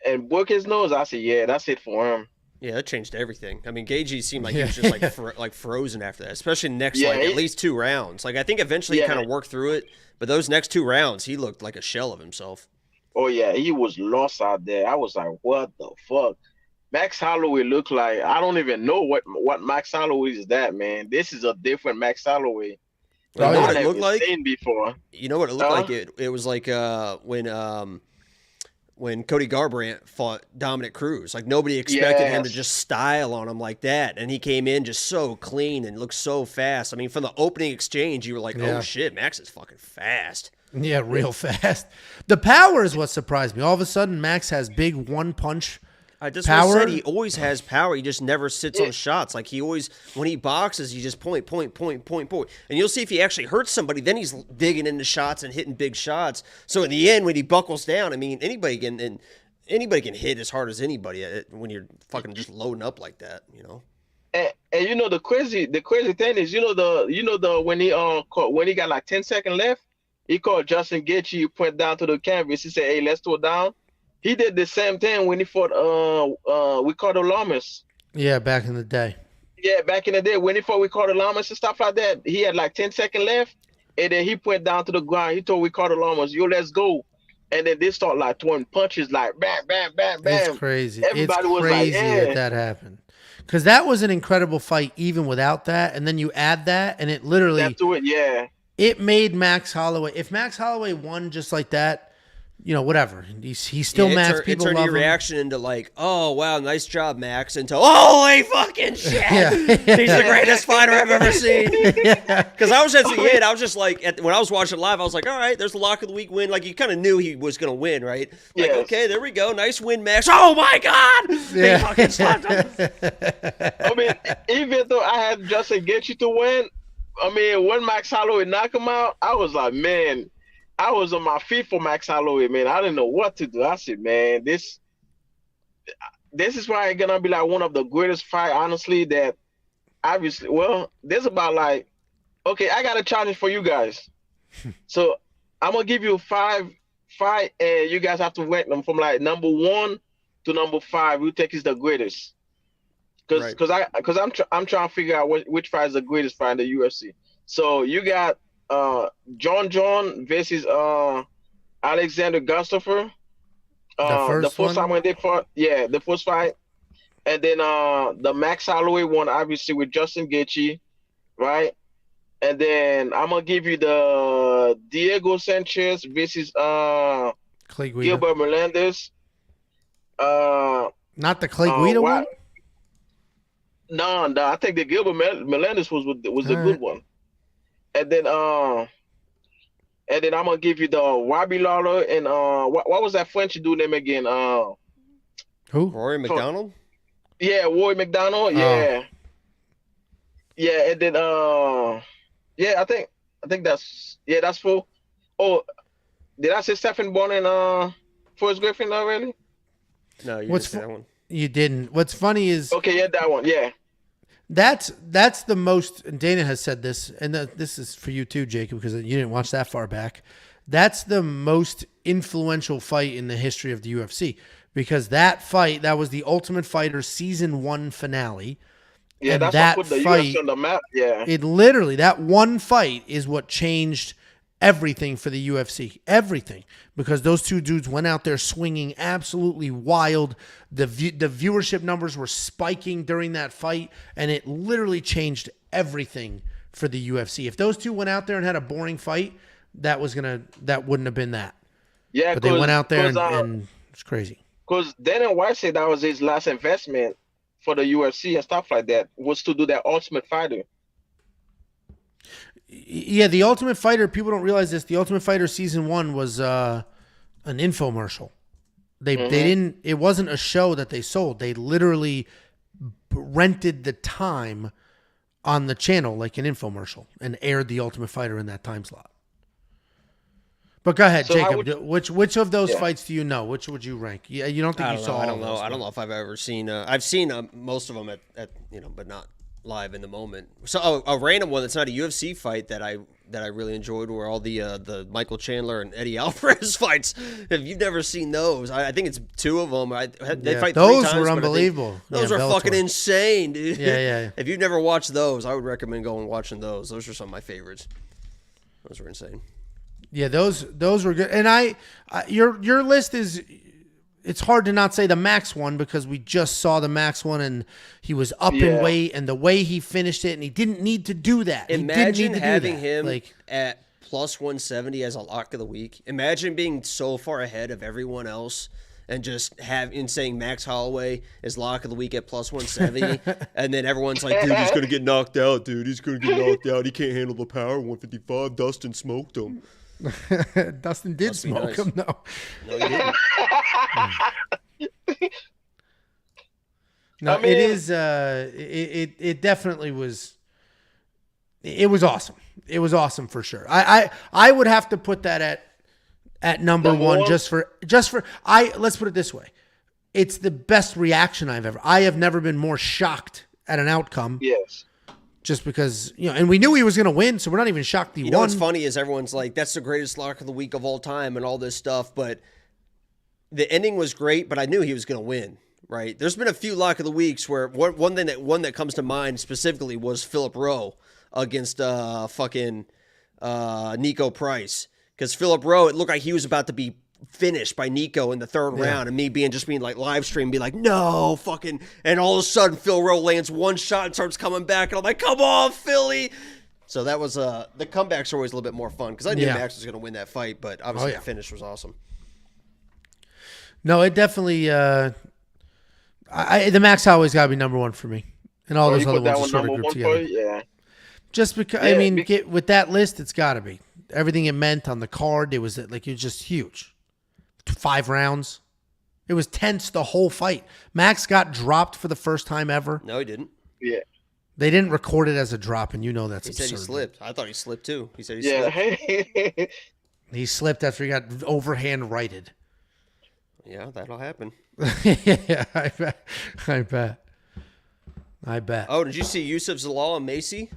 S5: and broke his nose. I said, yeah, that's it for him.
S2: Yeah, that changed everything. I mean, Gagey seemed like he
S1: Yeah.
S2: was just like like frozen after that, especially next
S5: Yeah,
S2: like at least 2 rounds. Like I think eventually he
S5: yeah.
S2: kind of worked through it, but those next 2 rounds he looked like a shell of himself.
S5: Oh yeah, he was lost out there. I was like, what the fuck? Max Holloway looked like I don't even know what Max Holloway is that, man. This is a different Max Holloway
S2: Well,
S1: Oh,
S2: you know
S5: that
S2: what
S5: I
S2: it looked
S5: never
S2: like?
S5: seen before.
S2: You know what it looked
S5: Huh?
S2: like? It was like when Cody Garbrandt fought Dominic Cruz. Like nobody expected him to
S5: Yes.
S2: just style on him like that, and he came in just so clean and looked so fast. I mean, from the opening exchange, you were like,
S1: Yeah.
S2: "Oh shit, Max is fucking fast."
S1: Yeah, real fast. The power is what surprised me. All of a sudden, Max has big one punch.
S2: I just
S1: Power?
S2: said he always has power. He just never sits on shots. Like he always, when he boxes, he just point. And you'll see if he actually hurts somebody, then he's digging into shots and hitting big shots. So in the end, when he buckles down, I mean, anybody can hit as hard as anybody when you're fucking just loading up like that, you know.
S5: And you know the crazy thing is the when he got like 10 seconds left, he called Justin Gaethje. He went down to the canvas. He said, "Hey, let's throw down." He did the same thing when he fought Ricardo Lamas.
S1: Yeah, back in the day.
S5: Yeah, back in the day when he fought Ricardo Lamas and stuff like that, he had like 10 seconds left, and then he went down to the ground. He told Ricardo Lamas, "Yo, let's go." And then they start like throwing punches, like bam, bam, bam, bam.
S1: It's crazy.
S5: Everybody
S1: it's
S5: was
S1: crazy
S5: like, "Yeah."
S1: that happened. Because that was an incredible fight even without that. And then you add that, and it literally
S5: That's to it, yeah.
S1: it made Max Holloway. If Max Holloway won just like that, whatever. He's still Max.
S2: It
S1: People
S2: turned
S1: love
S2: your
S1: him.
S2: reaction into like, "Oh wow, nice job, Max," into "Holy fucking shit,
S1: Yeah.
S2: he's the greatest fighter I've ever seen." Because I was at the end, I was just like, when I was watching it live, I was like, "All right, there's the lock of the week win." Like you kind of knew he was gonna win, right? Like,
S5: Yes.
S2: okay, there we go, nice win, Max. Oh my god,
S1: Yeah.
S2: he fucking slapped him.
S5: I mean, even though I had Justin Gaethje to win, I mean, when Max Holloway knocked him out, I was like, man, I was on my feet for Max Holloway, man. I didn't know what to do. I said, man, this is why it's gonna be like one of the greatest fight, honestly. That obviously, well, there's about like, okay, I got a challenge for you guys. So I'm gonna give you 5 fight, and you guys have to rank them from like number 1 to number 5. Who think is the greatest?
S2: Right.
S5: I'm trying to figure out which fight is the greatest fight in the UFC. So you got John versus Alexander Gustafsson. The first time when they fought, yeah, the first fight, and then the Max Holloway one, obviously with Justin Gaethje, right? And then I'm gonna give you the Diego Sanchez versus
S1: Clay Guida.
S5: Gilbert Melendez.
S1: Not the Clay Guida one?
S5: No, I think the Gilbert Melendez was the good one. And then I'm gonna give you the Robbie Lawler and what was that French dude name again?
S1: Who?
S2: Rory McDonald.
S5: Yeah, Roy McDonald. Yeah, yeah, and then yeah, I think that's full. Oh, did I say Stephen Bond and Forrest Griffin already?
S2: No, you
S1: What's
S2: didn't say that one.
S1: You didn't. What's funny is
S5: Okay, yeah, that one. Yeah.
S1: that's the most. And Dana has said this, and this is for you too, Jacob, because you didn't watch that far back. That's the most influential fight in the history of the UFC, because that fight, that was the Ultimate Fighter Season 1 finale.
S5: Yeah,
S1: And
S5: that's
S1: that
S5: what put the
S1: fight-
S5: UFC on the map. Yeah.
S1: It literally, that one fight is what changed everything for the UFC. Everything. Because those two dudes went out there swinging absolutely wild. The viewership numbers were spiking during that fight, and it literally changed everything for the UFC. If those two went out there and had a boring fight, that wouldn't have been that.
S5: Yeah,
S1: But they went out there and it's crazy.
S5: because Dana White said that was his last investment for the UFC and stuff like that, was to do that Ultimate Fighter.
S1: Yeah, the Ultimate Fighter, people don't realize this. The Ultimate Fighter Season 1 was an infomercial. They didn't. It wasn't a show that they sold. They literally rented the time on the channel like an infomercial and aired The Ultimate Fighter in that time slot. But go ahead,
S5: So how
S1: Jacob. Which of those fights do you know? Which would you rank? Yeah, you don't think you saw?
S2: I don't
S1: all
S2: know.
S1: those,
S2: I don't know if I've ever seen. I've seen most of them at but not live in the moment. So a random one that's not a UFC fight that I really enjoyed were all the Michael Chandler and Eddie Alvarez fights. If you've never seen those, I think it's 2 of them. They fight 3
S1: those
S2: times,
S1: were
S2: but I think
S1: unbelievable.
S2: Those
S1: Yeah,
S2: are
S1: Bellator.
S2: fucking insane, dude.
S1: Yeah.
S2: If you've never watched those, I would recommend going and watching those. Those are some of my favorites. Those were insane.
S1: Yeah, those were good. And your list is, it's hard to not say the Max one because we just saw the Max one and he was up in weight and the way he finished it and he didn't need to do that.
S2: Imagine having him
S1: like
S2: at plus 170 as a lock of the week. Imagine being so far ahead of everyone else and just saying Max Holloway is lock of the week at plus 170, and then everyone's like, dude, he's gonna get knocked out, dude. He's gonna get knocked out. He can't handle the power. 155. Dustin smoked him.
S1: Dustin did smoke him. No,
S2: he didn't.
S1: No, it is. It definitely was. It was awesome. It was awesome for sure. I would have to put that at number one just for let's put it this way. It's the best reaction I have never been more shocked at an outcome.
S5: Yes.
S1: Just because, and we knew he was going to win, so we're not even shocked he won.
S2: You know what's funny is everyone's like, that's the greatest lock of the week of all time and all this stuff, but the ending was great, but I knew he was going to win, right? There's been a few lock of the weeks where one that comes to mind specifically was Philip Rowe against fucking Nico Price. Because Philip Rowe, it looked like he was about to be finished by Nico in the 3rd round, and me being like live stream, be like, no, fucking, and all of a sudden Phil Rowe lands one shot and starts coming back, and I'm like, come on, Philly. So that was the comebacks are always a little bit more fun because I knew Max was going to win that fight, but obviously the finish was awesome.
S1: No, it definitely. The Max Holloway's got to be number one for me, and all those other ones are sort of grouped together.
S5: Yeah.
S1: Just because with that list, it's got to be everything it meant on the card. It was just huge. 5 rounds. It was tense the whole fight. Max got dropped for the first time ever.
S2: No, he didn't.
S5: Yeah.
S1: They didn't record it as a drop, and that's absurd.
S2: He said he slipped. I thought he slipped too. He said he slipped.
S1: He slipped after he got overhand righted.
S2: Yeah, that'll happen.
S1: Yeah, I bet.
S2: Oh, did you see Yusuf Zalal and Macy?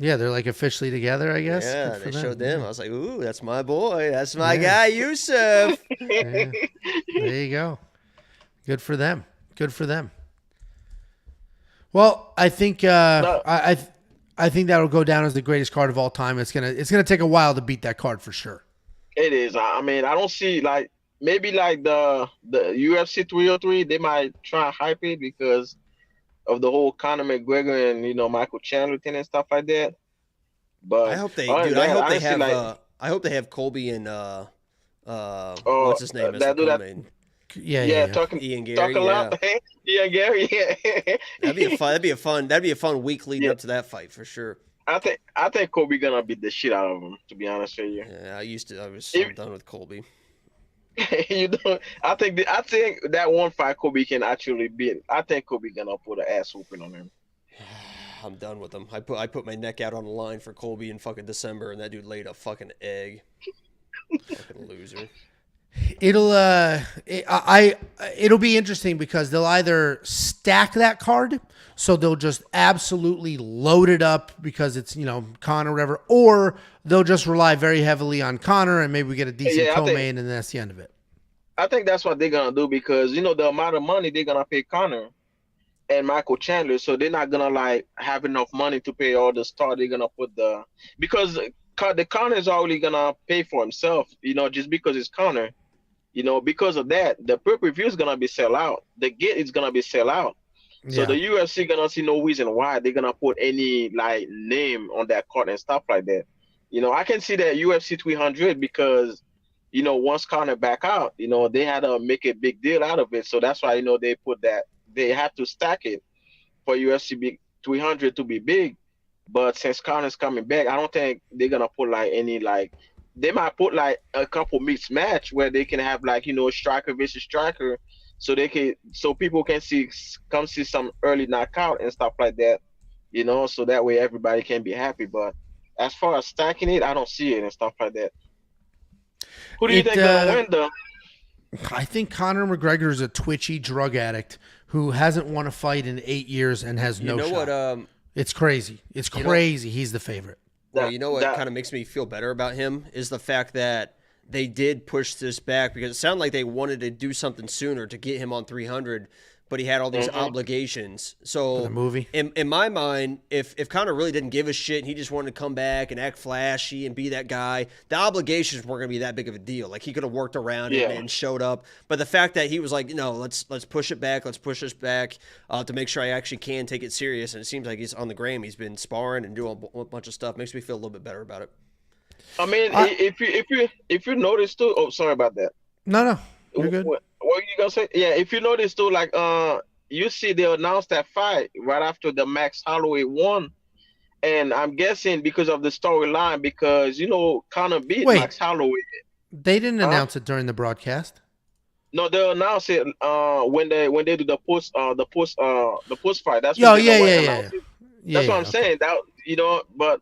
S1: Yeah, they're officially together, I guess.
S2: Yeah, they showed them. I was like, ooh, that's my boy. That's my guy, Yusuf.
S1: Yeah. There you go. Good for them. Well, I think I think that'll go down as the greatest card of all time. It's gonna take a while to beat that card for sure.
S5: It is. I mean, I don't see maybe the UFC 303. They might try and hype it because of the whole Conor McGregor and Michael Chandler thing and stuff like that. But
S2: I hope they,
S5: dude.
S2: I hope they have Colby and what's his name?
S5: That dude.
S1: Yeah.
S2: Ian Gary.
S5: Talk a lot. Ian Gary. Yeah.
S2: That'd be a fun week leading up to that fight for sure.
S5: I think Colby gonna beat the shit out of him. To be honest with you.
S2: Yeah, I was so done with Colby.
S5: I think that one fight Kobe can actually beat. I think Kobe gonna put an ass whooping on him.
S2: I'm done with him. I put my neck out on the line for Colby in fucking December, and that dude laid a fucking egg. Fucking loser.
S1: It'll be interesting because they'll either stack that card, so they'll just absolutely load it up because it's Conor or whatever, or they'll just rely very heavily on Conor and maybe we get a decent co-main and that's the end of it.
S5: I think that's what they're gonna do because the amount of money they're gonna pay Conor and Michael Chandler, so they're not gonna have enough money to pay all the star. They're gonna put because the Conor is already gonna pay for himself, just because it's Conor. Because of that, the pay-per-view is gonna be sell out. The gate is gonna be sell out. So the UFC gonna see no reason why they're gonna put any name on that card and stuff like that. I can see that UFC 300 because once Conor back out, they had to make a big deal out of it. So that's why they put that they have to stack it for UFC 300 to be big. But since Conor's coming back, I don't think they're gonna put any they might put like a couple mixed match where they can have like striker versus striker, so people can come see some early knockout and stuff like that. So that way everybody can be happy. But as far as stacking it, I don't see it and stuff like that. Who do you
S1: It
S5: think gonna win though?
S1: I think Conor McGregor is a twitchy drug addict who hasn't won a fight in 8 years and has no
S2: You know
S1: shot.
S2: what?
S1: It's crazy. It's crazy. He's the favorite.
S2: Well, you know what kind of makes me feel better about him is the fact that they did push this back because it sounded like they wanted to do something sooner to get him on 300, but he had all these obligations. So
S1: the movie.
S2: In my mind, if Conor really didn't give a shit and he just wanted to come back and act flashy and be that guy, the obligations weren't going to be that big of a deal. Like he could have worked around it and showed up. But the fact that he was like, no, let's push it back. Let's push this back to make sure I actually can take it serious. And it seems like he's on the gram. He's been sparring and doing a bunch of stuff. Makes me feel a little bit better about it.
S5: I mean, if you notice too. Oh, sorry about that.
S1: No, you're good.
S5: What were you gonna say? Yeah, if you notice too, like you see they announced that fight right after the Max Holloway won, and I'm guessing because of the storyline, because Conor beat Max Holloway.
S1: They didn't announce it during the broadcast.
S5: No, they announced it when they do the post fight. That's
S1: yeah.
S5: That's what I'm saying. That but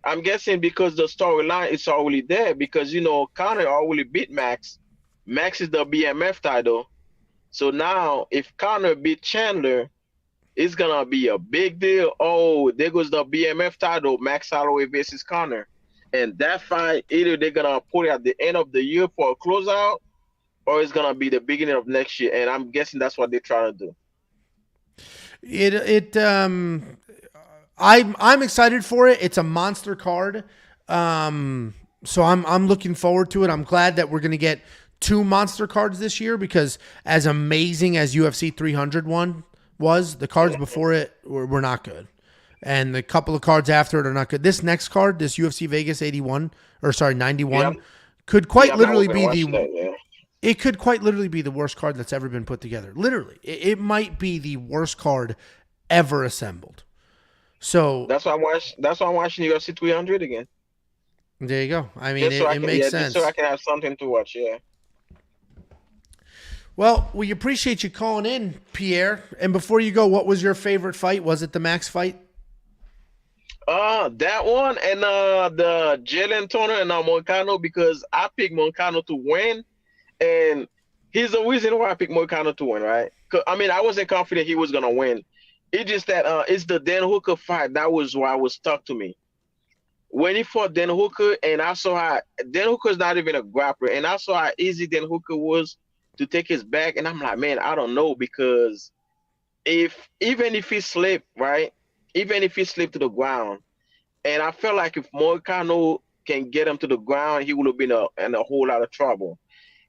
S5: I'm guessing because the storyline is already there because Conor already beat Max. Max is the BMF title. So now if Conor beat Chandler, it's gonna be a big deal. Oh, there goes the BMF title, Max Holloway versus Conor. And that fight, either they're gonna put it at the end of the year for a closeout, or it's gonna be the beginning of next year. And I'm guessing that's what they're trying to do.
S1: I'm excited for it. It's a monster card. So I'm looking forward to it. I'm glad that we're going to get 2 monster cards this year because as amazing as UFC 300 was, the cards before it were not good. And the couple of cards after it are not good. This next card, this UFC Vegas 91, could quite literally be it could quite literally be the worst card that's ever been put together. Literally. It might be the worst card ever assembled. So
S5: that's why I'm watching UFC 300 again.
S1: There you go. I mean, it makes sense.
S5: Just so I can have something to watch. Yeah.
S1: Well, we appreciate you calling in, Pierre. And before you go, what was your favorite fight? Was it the Max fight?
S5: That one and the Jalen Turner and Moicano because I picked Moicano to win, and here's the reason why I picked Moicano to win, right? I mean, I wasn't confident he was gonna win. It's just that it's the Dan Hooker fight. That was why it was stuck to me. When he fought Dan Hooker, and I saw how Dan Hooker's not even a grappler, and I saw how easy Dan Hooker was to take his back, and I'm like, man, I don't know because even if he slipped, right? Even if he slipped to the ground, and I felt like if Moicano can get him to the ground, he would have been in a whole lot of trouble.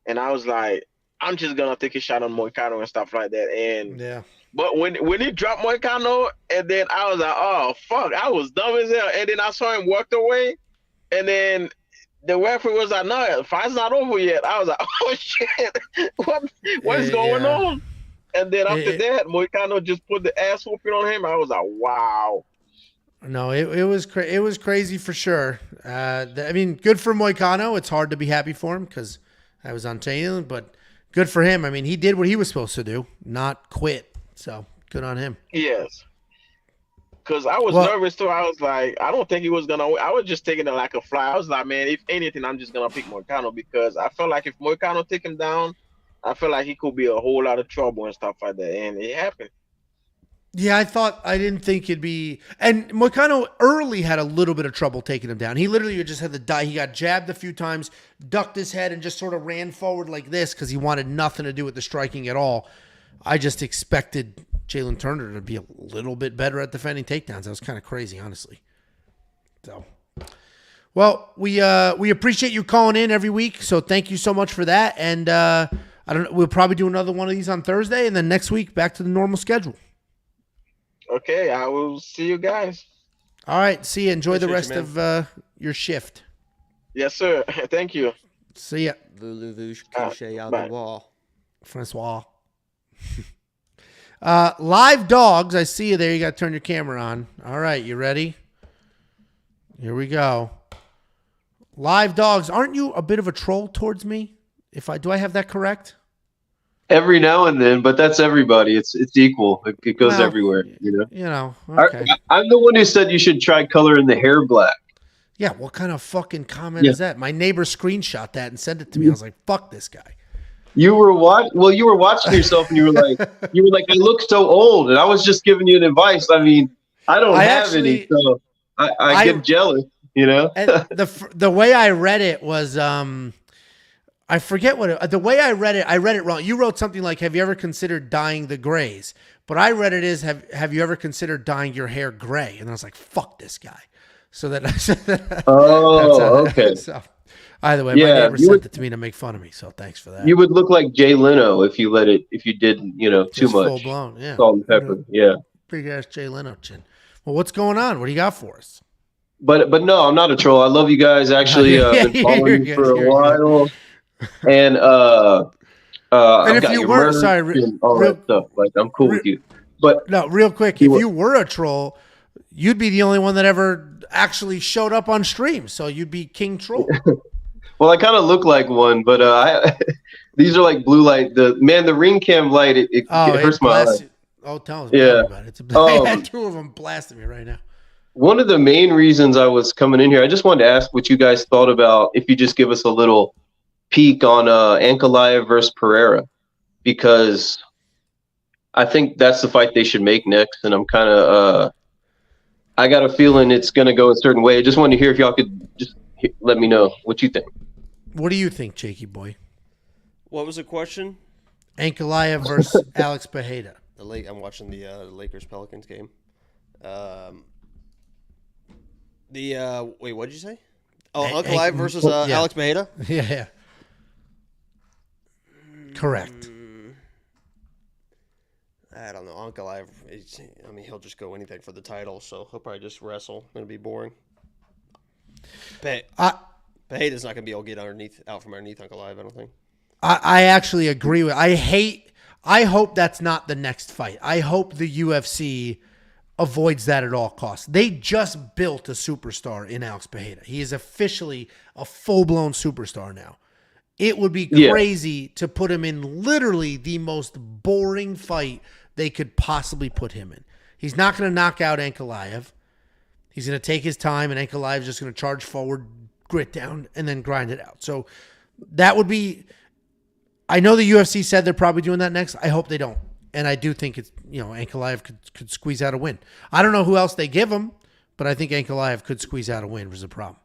S5: And I was like, I'm just gonna take a shot on Moicano and stuff like that. And
S1: yeah.
S5: But when he dropped Moicano, and then I was like, oh fuck, I was dumb as hell. And then I saw him walk away, and then the referee was like, no, the fight's not over yet. I was like, oh shit, what is going on? And then after that, Moicano just put the ass whooping on him. I was like, wow.
S1: No, it was crazy for sure. I mean, good for Moicano. It's hard to be happy for him because I was on Taylor, but good for him. I mean, he did what he was supposed to do, not quit. So good on him.
S5: Yes. Because I was nervous too. I was like, I don't think he was gonna win. I was just taking it like a fly. I was like, man, if anything, I'm just gonna pick Moicano because I felt like if Moicano take him down, I feel like he could be a whole lot of trouble and stuff like that. And it happened.
S1: Yeah, I didn't think it'd be. And Moicano early had a little bit of trouble taking him down. He literally just had to die. He got jabbed a few times, ducked his head, and just sort of ran forward like this because he wanted nothing to do with the striking at all. I just expected Jalen Turner to be a little bit better at defending takedowns. That was kind of crazy, honestly. So, well, we appreciate you calling in every week. So thank you so much for that. And I don't know, we'll probably do another one of these on Thursday, and then next week back to the normal schedule.
S5: Okay, I will see you guys.
S1: All right, see you. Enjoy the rest of your shift.
S5: Yes, sir. Thank you.
S1: See ya.
S2: Voulez-vous coucher on the wall?
S1: Francois. Live dogs. I see you there. You got to turn your camera on. All right, you ready? Here we go. Live dogs, aren't you a bit of a troll towards me? Do I have that correct?
S6: Every now and then, but that's everybody. It's equal. It goes
S1: Well,
S6: everywhere, you know.
S1: You know, okay.
S6: I'm the one who said you should try coloring the hair black.
S1: Yeah, what kind of fucking comment is that? My neighbor screenshot that and sent it to me. I was like, fuck this guy.
S6: You were you were watching yourself and you were like, I look so old, and I was just giving you an advice. I mean, I don't have any, so I get jealous, you know.
S1: And the way I read it was I forget the way I read it wrong. You wrote something like, have you ever considered dyeing the grays? But I read it as, have you ever considered dyeing your hair gray? And I was like, fuck this guy. So that
S6: okay.
S1: So either way, my neighbor sent it to me to make fun of me. So thanks for that.
S6: You would look like Jay Leno if you did, too much.
S1: Full blown, yeah.
S6: Salt and pepper, yeah.
S1: Big ass Jay Leno chin. Well, what's going on? What do you got for us?
S6: But no, I'm not a troll. I love you guys. Actually, been following you for a while. And I've got your merch and all that stuff. Like, I'm cool with you. But
S1: no, real quick, if you were a troll, you'd be the only one that ever actually showed up on stream. So you'd be King Troll.
S6: Well, I kind of look like one, but these are like blue light. The ring cam light, it hurts my eyes.
S1: Oh, tell us about it. I had two of them blasting me right now.
S6: One of the main reasons I was coming in here, I just wanted to ask what you guys thought about if you just give us a little peek on Ankalaev versus Pereira, because I think that's the fight they should make next, and I'm kind of I got a feeling it's going to go a certain way. I just wanted to hear if y'all could just let me know what you think.
S1: What do you think, Jakey boy?
S2: What was the question?
S1: Ankalaev versus Alex Pereira.
S2: I'm watching the Lakers Pelicans game. Wait, what did you say? Oh, Ankalaev versus Alex Pereira?
S1: Yeah. Correct.
S2: I don't know. Ankalaev, he'll just go anything for the title, so he'll probably just wrestle. It'll be boring. Pereira's not going to be able to get out from underneath Ankalaev, I don't think.
S1: I actually agree with. I hope that's not the next fight. I hope the UFC avoids that at all costs. They just built a superstar in Alex Pereira. He is officially a full-blown superstar now. It would be crazy to put him in literally the most boring fight they could possibly put him in. He's not going to knock out Ankalaev. He's going to take his time, and Ankalaev is just going to charge forward, grit down, and then grind it out. So that would be... I know the UFC said they're probably doing that next. I hope they don't. And I do think it's, Ankalaev could squeeze out a win. I don't know who else they give him, but I think Ankalaev could squeeze out a win, which is a problem.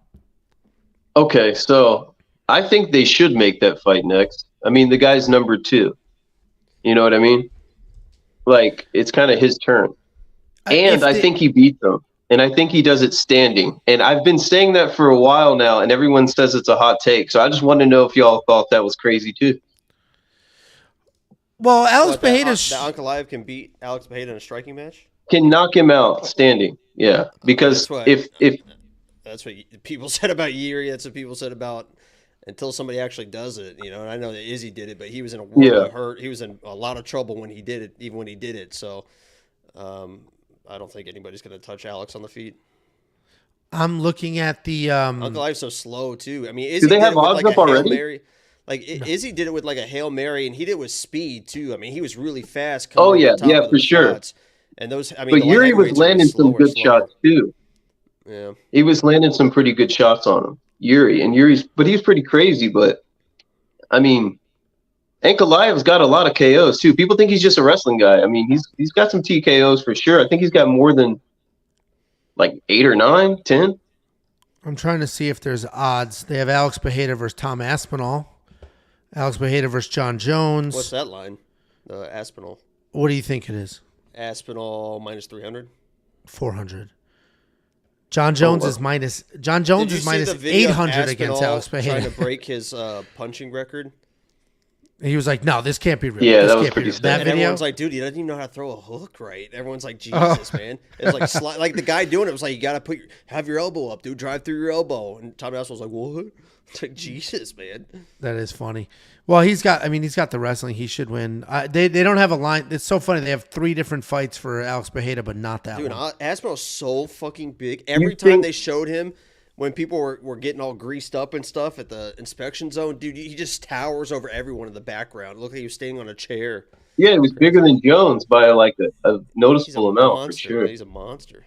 S6: Okay, so I think they should make that fight next. I mean, the guy's number 2. You know what I mean? Like, it's kind of his turn. And I think he beats him. And I think he does it standing. And I've been saying that for a while now, and everyone says it's a hot take. So I just wanted to know if y'all thought that was crazy too.
S1: Well, Alex Pereira...
S2: That Ankalaev can beat Alex Pereira in a striking match?
S6: Can knock him out standing. Yeah. Because
S2: that's what people said about Yuri. That's what people said about until somebody actually does it, And I know that Izzy did it, but he was in a world of hurt. He was in a lot of trouble when he did it, even when he did it. So I don't think anybody's going to touch Alex on the feet.
S1: I'm looking at the...
S2: Ankalaev's so slow, too. I mean,
S6: do they have odds up already?
S2: Izzy did it with like a Hail Mary, and he did it with speed, too. I mean, he was really fast.
S6: Oh, yeah, for sure.
S2: Shots. And those, but
S6: Yuri was landing some good shots, too.
S2: Yeah.
S6: He was landing some pretty good shots on him. But he's pretty crazy, but I mean, Ankalaev's got a lot of KOs too. People think he's just a wrestling guy. I mean, he's got some TKOs for sure. I think he's got more than like 8 or 9, 10.
S1: I'm trying to see if there's odds. They have Alex Pereira versus Tom Aspinall. Alex Pereira versus John Jones.
S2: What's that line? Aspinall.
S1: What do you think it is?
S2: Aspinall minus 300.
S1: 400. John Jones is minus 800 against Alex Pereira.
S2: Trying to break his punching record.
S1: He was like, "No, this can't be real."
S6: Yeah,
S1: this
S6: that was
S1: can't
S6: pretty
S1: be real. That
S2: and
S1: video.
S2: Everyone's like, "Dude, he doesn't even know how to throw a hook right." Everyone's like, "Jesus, man!" It's like like the guy doing it was like, "You got to have your elbow up, dude. Drive through your elbow." And Tommy Aspinall was like, "What?" It's like, Jesus, man.
S1: That is funny. Well, he's got the wrestling. He should win. They don't have a line. It's so funny. They have 3 different fights for Alex Pereira, but not that one.
S2: Dude, Aspinall's so fucking big. Every time they showed him when people were getting all greased up and stuff at the inspection zone, dude, he just towers over everyone in the background. It looked like he was standing on a chair.
S6: Yeah, he was bigger than Jones by like a
S2: He's a
S6: noticeable amount
S2: monster,
S6: for sure.
S2: man. He's a monster.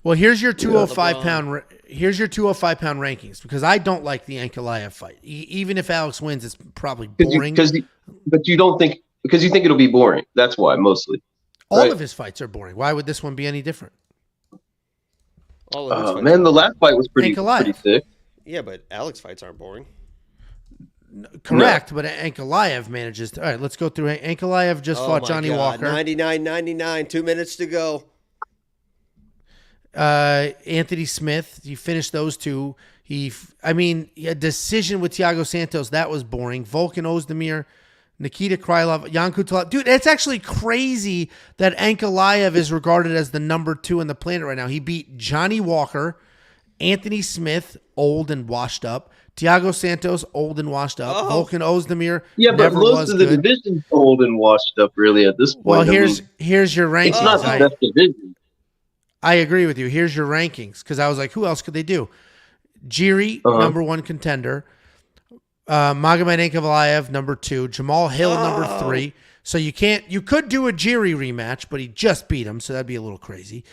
S1: Well, here's your 205
S2: LeBron.
S1: pound. Here's your 205 pound rankings because I don't like the Ankalaev fight. Even if Alex wins, it's probably boring.
S6: But you don't think because you think it'll be boring. That's why mostly.
S1: All
S6: right?
S1: of his fights are boring. Why would this one be any different?
S2: All of his fights
S6: Man,
S2: are
S6: the
S2: boring.
S6: last fight was pretty
S1: Ankalaev.
S6: sick.
S2: Yeah, but Alex fights aren't boring.
S1: Correct, but Ankalaev manages to. All right, let's go through. Ankalaev just fought
S2: my
S1: Johnny
S2: God.
S1: Walker.
S2: 99-99, 2 minutes to go.
S1: Anthony Smith, he finished those two. A decision with Thiago Santos, that was boring. Volkan Ozdemir, Nikita Krylov, Jan Kutalov. Dude, it's actually crazy that Ankalaev is regarded as the number 2 on the planet right now. He beat Johnny Walker, Anthony Smith, old and washed up, Thiago Santos, old and washed up, Volkan Ozdemir,
S6: Yeah, but
S1: never
S6: most
S1: was
S6: of the
S1: good.
S6: division's old and washed up really at this point.
S1: Well,
S6: I mean,
S1: here's your rankings.
S6: it's not the best division.
S1: I agree with you. Here's your rankings because I was like, who else could they do? Jiri, number 1 contender. Magomed Ankalaev, number 2. Jamal Hill, number 3. So you could do a Jiri rematch, but he just beat him, so that'd be a little crazy.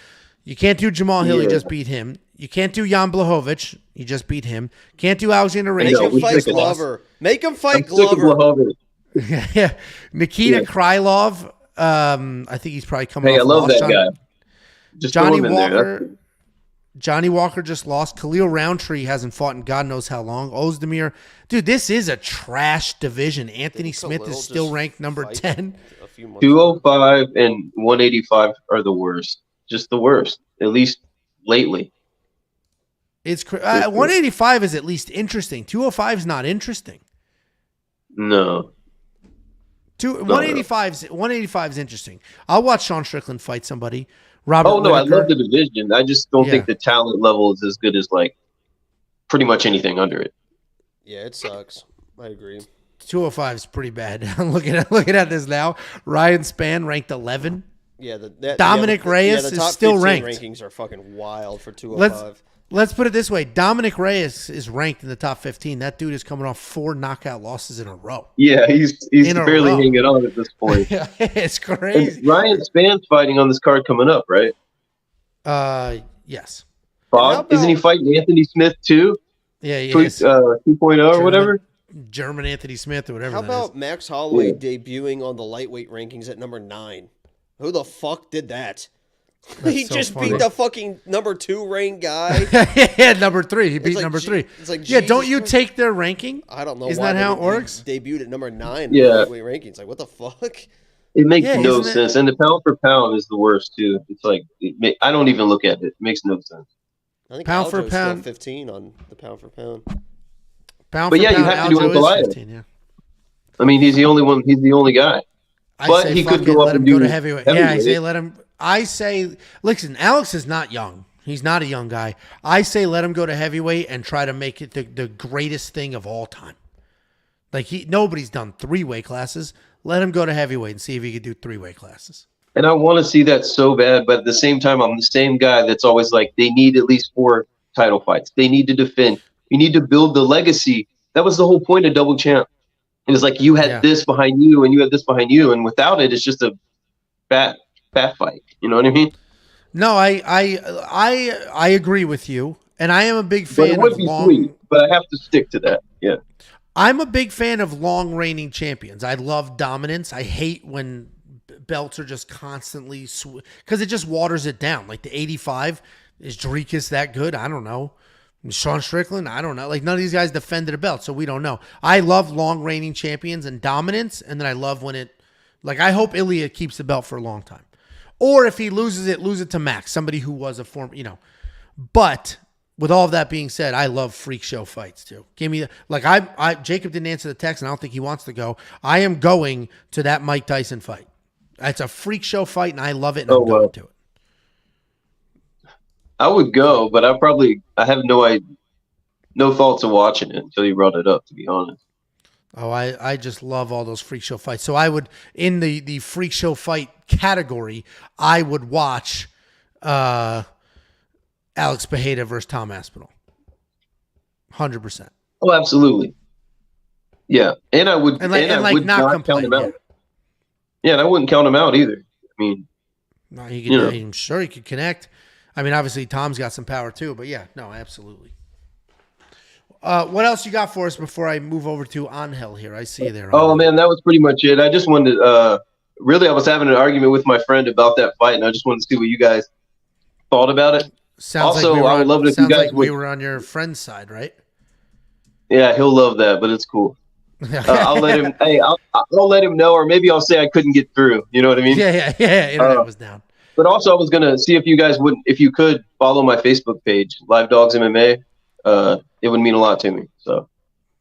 S1: You can't do Jamal Hill, he just beat him. You can't do Jan Blachowicz, he just beat him. Can't do Alexander
S2: Make
S1: Rangel.
S2: him fight
S6: sick of that.
S2: Glover. Make him fight
S6: I'm sick of
S2: Glover.
S6: Blachowicz.
S1: Yeah. Nikita
S6: Yeah.
S1: Krylov, I think he's probably coming
S6: Hey,
S1: off
S6: I love
S1: loss.
S6: that guy. Just
S1: Johnny
S6: throw him in there.
S1: Walker. Johnny Walker just lost. Khalil Roundtree hasn't fought in God knows how long. Ozdemir. Dude, this is a trash division. Anthony Smith
S2: Khalil
S1: is still
S2: just
S1: ranked number
S2: fight
S1: 10.
S2: a few months ago.
S6: 205 and 185 are the worst. Just the worst, at least lately.
S1: It's 185 is at least interesting. 205 is not interesting.
S6: No.
S1: 185 is interesting. I'll watch Sean Strickland fight somebody. Robert
S6: Oh, no,
S1: Whittaker.
S6: I love the division. I just don't
S1: Yeah.
S6: think the talent level is as good as, like, pretty much anything under it.
S2: Yeah, it sucks. I agree.
S1: 205 is pretty bad. I'm looking at this now. Ryan Spann ranked 11.
S2: Yeah,
S1: Dominic Reyes
S2: the
S1: is
S2: top
S1: still
S2: 15
S1: ranked.
S2: Rankings are fucking wild for 205.
S1: Let's put it this way. Dominic Reyes is ranked in the top 15. That dude is coming off 4 knockout losses in a row.
S6: Yeah, he's
S1: In a
S6: barely
S1: row.
S6: hanging on at this point.
S1: It's crazy.
S6: And Ryan Spann's fighting on this card coming up, right?
S1: Yes.
S6: Bob, isn't he fighting Anthony Smith too?
S1: Yeah, he
S6: 2.0 or whatever?
S1: German Anthony Smith or whatever
S2: How
S1: that
S2: about
S1: is.
S2: Max Holloway
S6: Yeah.
S2: debuting on the lightweight rankings at number 9? Who the fuck did that?
S1: That's
S2: He
S1: so
S2: just
S1: funny.
S2: beat the fucking number 2 ranked guy.
S1: Yeah, number 3. He beat
S2: like
S1: number
S2: Je-
S1: 3.
S2: it's like,
S1: yeah, don't
S2: Jesus
S1: you
S2: Christ.
S1: take their ranking?
S2: I don't know.
S1: Isn't
S2: why
S1: that how
S2: they-
S1: it works?
S2: He debuted at number 9 in
S6: Yeah.
S2: the lightweight rankings. Like, what the fuck?
S6: It makes
S1: Yeah,
S6: no
S1: isn't it-
S6: sense. And the pound for pound is the worst too. It's like I don't even look at it. It makes no sense.
S2: I think
S1: Pound for
S2: Aljo's
S1: pound.
S2: still 15 on the pound for pound.
S1: Pound
S6: But
S1: for
S6: yeah, you
S1: pound,
S6: have to do
S1: Aljo is
S6: Ankalaev.
S1: 15, yeah.
S6: I mean, he's the only one. He's the only guy.
S1: I
S6: But
S1: say
S6: he
S1: fuck
S6: could
S1: it,
S6: go up
S1: let him
S6: and
S1: go
S6: do
S1: to heavyweight. Yeah, I
S6: heavyweight.
S1: say let him. I say, listen, Alex is not young. He's not a young guy. I say let him go to heavyweight and try to make it the greatest thing of all time. Like nobody's done 3 weight classes. Let him go to heavyweight and see if he could do 3 weight classes.
S6: And I want to see that so bad, but at the same time, I'm the same guy that's always like, they need at least 4 title fights. They need to defend. You need to build the legacy. That was the whole point of Double Champ. It was like you had this behind you and you had this behind you, and without it, it's just a fat fight. You know what I mean?
S1: No, I agree with you, and I am a big
S6: But
S1: fan
S6: it would
S1: of
S6: be
S1: long.
S6: sweet. But I have to stick to that. Yeah.
S1: I'm a big fan of long reigning champions. I love dominance. I hate when belts are just constantly because it just waters it down. Like the 85, is Dricus that good? I don't know. Sean Strickland? I don't know. Like none of these guys defended a belt, so we don't know. I love long reigning champions and dominance, and then I love when it, like I hope Ilya keeps the belt for a long time. Or if he loses it, lose it to Max, somebody who was a former, But with all of that being said, I love freak show fights too. Give me Jacob didn't answer the text, and I don't think he wants to go. I am going to that Mike Tyson fight. It's a freak show fight, and I love it, and I'm going to it.
S6: I would go, but I have no thoughts of watching it until you brought it up, to be honest.
S1: Oh, I just love all those freak show fights. So I would, in the freak show fight category, I would watch Alex Pereira versus Tom Aspinall. 100%.
S6: Oh, absolutely. Yeah, and I would
S1: And like,
S6: I would
S1: not
S6: not count
S1: complain.
S6: him out. Yeah, and I wouldn't count him out either. I mean,
S1: No, he could.
S6: You know.
S1: I'm sure he could connect. I mean, obviously Tom's got some power too, but yeah, no, absolutely. What else you got for us before I move over to Angel here? I see you there.
S6: oh
S1: Angel.
S6: man, that was pretty much it. I just wanted to, really, I was having an argument with my friend about that fight, and I just wanted to see what you guys thought about it.
S1: Sounds
S6: Also,
S1: like we were
S6: I would
S1: on,
S6: love it if you
S1: sounds
S6: guys
S1: like we
S6: would-
S1: were on your friend's side, right?
S6: Yeah, he'll love that, but it's cool. I'll let him. Hey, I'll let him know, or maybe I'll say I couldn't get through. You know what I mean?
S1: Yeah. Internet was down.
S6: But also, I was gonna see if you guys would, if you could follow my Facebook page, Live Dogs MMA. It would mean a lot to me. So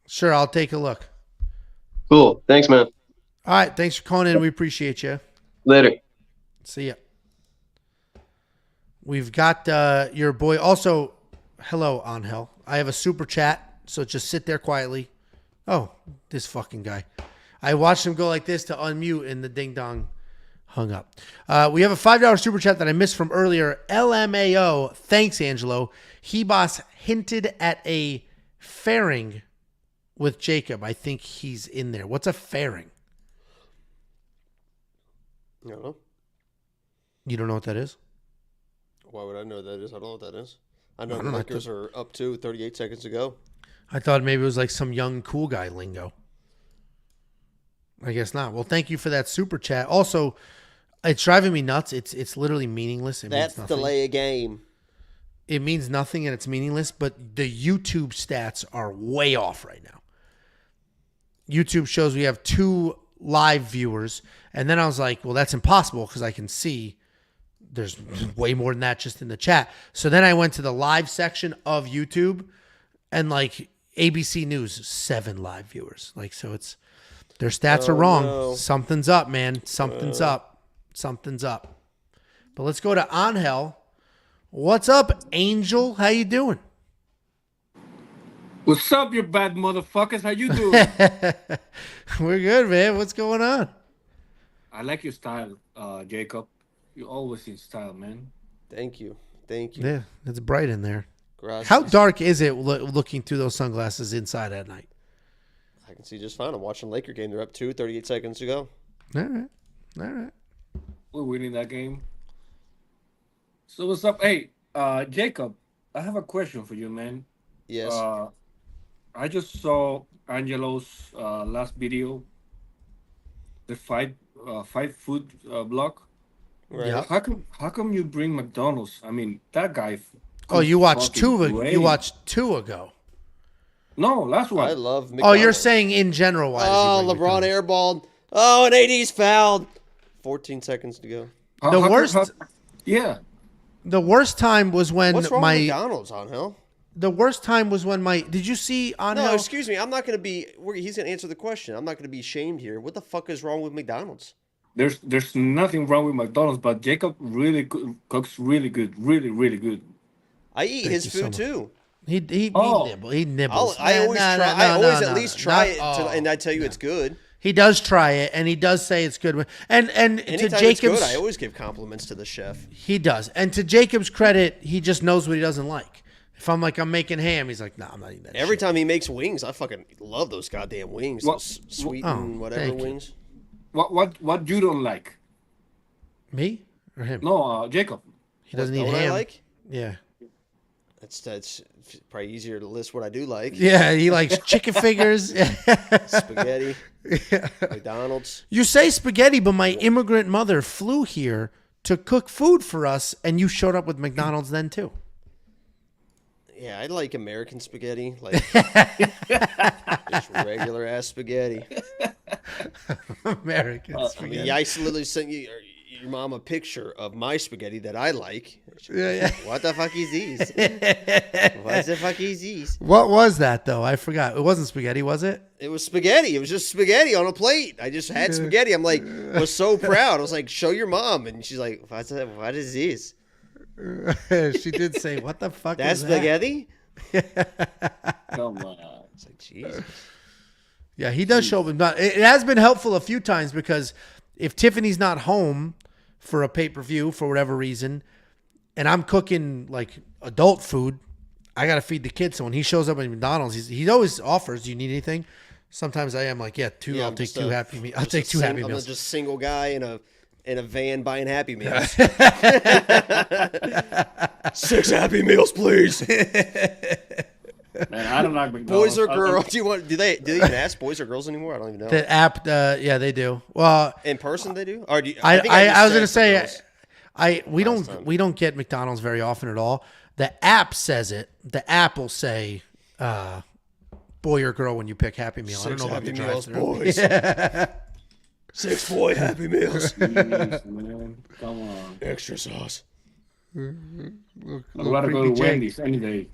S1: Sure, I'll take a look.
S6: cool. Thanks, man.
S1: All right, thanks for calling in. We appreciate you.
S6: Later.
S1: See ya. We've got your boy. Also, hello, Angel. I have a super chat, so just sit there quietly. Oh, this fucking guy. I watched him go like this to unmute, and the ding dong hung up. We have a $5 super chat that I missed from earlier. LMAO. Thanks, Angelo. He-Boss hinted at a fairing with Jacob. I think he's in there. What's a fairing?
S2: I don't know.
S1: You don't know what that is?
S2: Why would I know what that is? I don't know what that is. I know
S1: I
S2: the
S1: don't know.
S2: Lakers are up to 38 seconds to go.
S1: I thought maybe it was like some young cool guy lingo. I guess not. Well, thank you for that super chat. Also, it's driving me nuts. It's literally meaningless. It
S2: That's
S1: means nothing.
S2: delay a game.
S1: It means nothing and it's meaningless, but the YouTube stats are way off right now. YouTube shows we have 2 live viewers, and then I was like, well, that's impossible because I can see there's way more than that just in the chat. So then I went to the live section of YouTube, and like ABC News, 7 live viewers. Like, so it's their stats are wrong.
S2: no.
S1: Something's up, man. Something's up. Something's up. But let's go to Angel. What's up, Angel? How you doing?
S7: What's up, you bad motherfuckers? How you doing?
S1: We're good, man. What's going on?
S7: I like your style, Jacob. You're always in style, man.
S2: Thank you. Thank you.
S1: Yeah, it's bright in there.
S2: Gracias.
S1: How dark is it looking through those sunglasses inside at night?
S2: I can see just fine. I'm watching Laker game. They're up 2, 38 seconds to go.
S1: All right. All right.
S7: We're winning that game. So what's up? Hey, Jacob, I have a question for you, man.
S2: Yes.
S7: I just saw Angelo's last video, the fight food blog.
S2: right.
S1: yeah.
S7: How come you bring McDonald's? I mean, that guy.
S1: Oh, you watched
S7: fucking
S1: 2
S7: great.
S1: you watched 2 ago.
S7: No, last one.
S2: I love
S1: Oh,
S2: McDonald's.
S1: you're saying in general why
S2: Oh,
S1: does he bring
S2: LeBron
S1: McDonald's?
S2: airballed. Oh, and AD's fouled. 14 seconds to go.
S1: The worst-
S7: yeah.
S1: The worst time was when
S2: What's wrong with
S1: my
S2: McDonald's, Angel?
S1: the worst time was when my did you see on
S2: No, excuse me. I'm not going to be. He's going to answer the question. I'm not going to be shamed here. What the fuck is wrong with McDonald's?
S7: There's nothing wrong with McDonald's, but Jacob really cooks really good, really good.
S2: I eat his
S1: you so
S2: food
S1: much.
S2: too.
S1: He
S7: Oh.
S1: nibbles.
S2: I always
S1: Nah,
S2: try.
S1: nah,
S2: I
S1: no,
S2: always
S1: no,
S2: at
S1: no,
S2: least
S1: no.
S2: try
S1: Not-
S2: it, and I tell you it's good.
S1: He does try it, and he does say it's good. And to
S2: Anytime it's
S1: Jacob's,
S2: good, I always give compliments to the chef.
S1: he does. And to Jacob's credit, he just knows what he doesn't like. If I'm like I'm making ham, he's like, nah, I'm not eating that.
S2: Every
S1: shit.
S2: time he makes wings, I fucking love those goddamn wings.
S7: What-
S2: Those sweet
S1: Oh,
S2: and whatever
S1: thank you.
S2: wings.
S7: What you don't like?
S1: Me or him?
S7: No, Jacob.
S1: he doesn't
S2: Know
S1: eat
S2: what
S1: ham.
S2: I like?
S1: Yeah,
S2: That's probably easier to list what I do like.
S1: yeah. He likes chicken fingers.
S2: Spaghetti, McDonald's.
S1: You say spaghetti, but my immigrant mother flew here to cook food for us, and you showed up with McDonald's then too.
S2: Yeah, I like American spaghetti, like just regular ass spaghetti.
S1: American
S2: I mean,
S1: spaghetti.
S2: yeah, I literally sent your mom a picture of my spaghetti that I like.
S1: Yeah.
S2: What the fuck is these? What the fuck is these?
S1: What was that though? I forgot. It wasn't spaghetti, was it?
S2: It was spaghetti. It was just spaghetti on a plate. I just had spaghetti. I'm like, was so proud. I was like, show your mom, and she's like, what is this?
S1: She did say, "What the fuck
S2: That's
S1: is that?"
S2: spaghetti.
S7: Come on.
S2: It's like, Jesus.
S1: Yeah, he does show up. But it has been helpful a few times because if Tiffany's not home for a pay-per-view for whatever reason, and I'm cooking like adult food, I gotta feed the kids. So when he shows up at McDonald's, he always offers, "Do you need anything?" Sometimes I am like, "Yeah, two.
S2: Yeah,
S1: I'll
S2: I'm
S1: take
S2: just
S1: two
S2: a-
S1: Happy Meals. I'll
S2: just
S1: take
S2: a
S1: two
S2: sing-
S1: Happy
S2: I'm
S1: Meals."
S2: just a single guy in a van buying Happy Meals. 6 Happy Meals, please.
S7: Man, I don't like McDonald's.
S2: Boys or girls? Do they even ask boys or girls anymore? I don't even know.
S1: The app, yeah, they do. Well,
S2: In person, they do. Or do you,
S1: I
S2: think
S1: was
S2: just
S1: gonna
S2: said
S1: say,
S2: for girls.
S1: we
S2: last
S1: don't
S2: time.
S1: we don't get McDonald's very often at all. The app says it. The app will say, boy or girl when you pick Happy Meal. I don't
S2: 6
S1: know about the
S2: Happy Meals,
S1: drive-thru.
S2: boys. 6 boy Happy Meals.
S7: Jeez, man. Come on.
S2: Extra sauce.
S7: I'd rather go to Wendy's any day.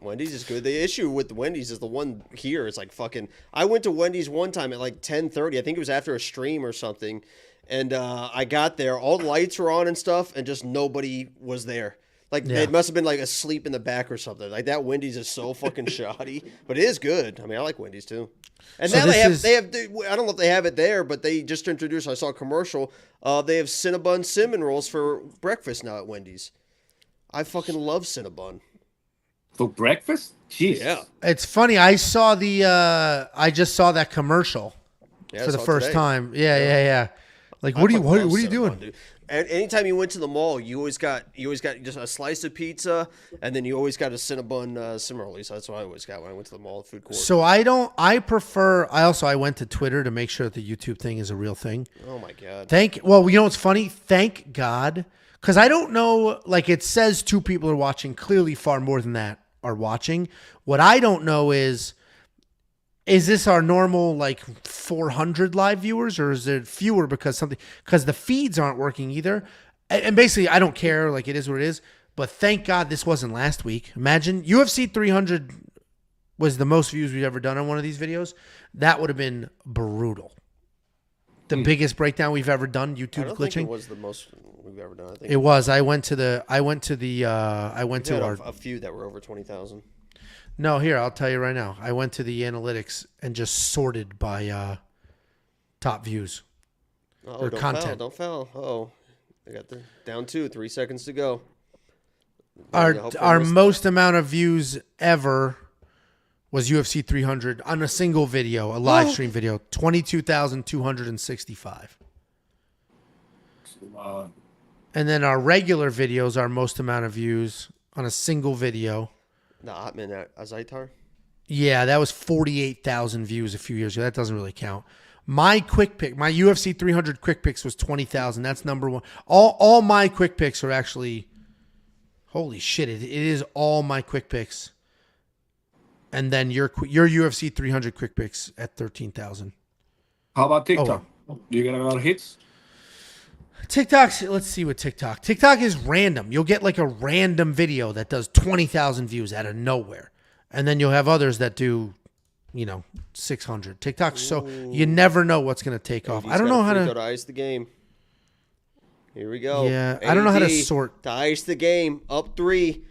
S2: Wendy's is good. The issue with Wendy's is the one here is like fucking. I went to Wendy's one time at like 10:30. I think it was after a stream or something, and I got there. All the lights were on and stuff, and just nobody was there. Like
S1: Yeah.
S2: they must have been like asleep in the back or something. Like that Wendy's is so fucking shoddy, but it is good. I mean, I like Wendy's too. And
S1: So
S2: now
S1: this
S2: they have. I don't know if they have it there, but they just introduced. I saw a commercial. They have Cinnabon cinnamon rolls for breakfast now at Wendy's. I fucking love Cinnabon.
S7: For breakfast? Jeez.
S2: Yeah.
S1: It's funny. I just saw that commercial
S2: Yeah,
S1: for
S2: I
S1: the
S2: saw it
S1: first
S2: today.
S1: time. Yeah. Like,
S2: I
S1: what are you
S2: fucking love Cinnabon,
S1: doing?
S2: dude. And anytime you went to the mall, you always got just a slice of pizza, and then you always got a Cinnabon cinnamon roll. So that's what I always got when I went to the mall food court.
S1: So I went to Twitter to make sure that the YouTube thing is a real thing.
S2: Oh my god.
S1: Well, you know what's funny? Thank God. Because I don't know, like it says 2 people are watching. Clearly far more than that are watching. What I don't know is this our normal like 400 live viewers, or is it fewer because the feeds aren't working either? And basically, I don't care. Like it is what it is. But thank God this wasn't last week. Imagine UFC 300 was the most views we've ever done on one of these videos. That would have been brutal. The biggest breakdown we've ever done.
S2: I
S1: YouTube
S2: don't
S1: glitching.
S2: think it was the most we've ever done. I think
S1: It was. I went to
S2: we had
S1: our.
S2: a few that were over 20,000.
S1: No, here I'll tell you right now. I went to the analytics and just sorted by top views.
S2: Oh,
S1: Or
S2: don't
S1: content.
S2: Don't foul. Oh, they got the down 2. 3 seconds to go. Hopefully
S1: Our
S2: miss-
S1: most amount of views ever was UFC 300 on a single video, a live stream video, 22,265.
S7: Wow.
S1: And then our regular videos, our most amount of views on a single video.
S2: the Atman Azaitar.
S1: Yeah, that was 48,000 views a few years ago. That doesn't really count. My quick pick, my UFC 300 quick picks was 20,000. That's number one. All my quick picks are actually, holy shit, it is all my quick picks. And then your UFC 300 quick picks at 13,000.
S7: How about TikTok? You got a lot of hits?
S1: TikTok's, let's see what TikTok. TikTok is random. You'll get like a random video that does 20,000 views out of nowhere. And then you'll have others that do, 600. TikTok's so, you never know what's going to take off. I don't know how
S2: Go
S1: to.
S2: to ice the game. Here we go.
S1: Yeah, I don't know how to
S2: AD
S1: sort.
S2: To ice the game. Up 3.
S7: game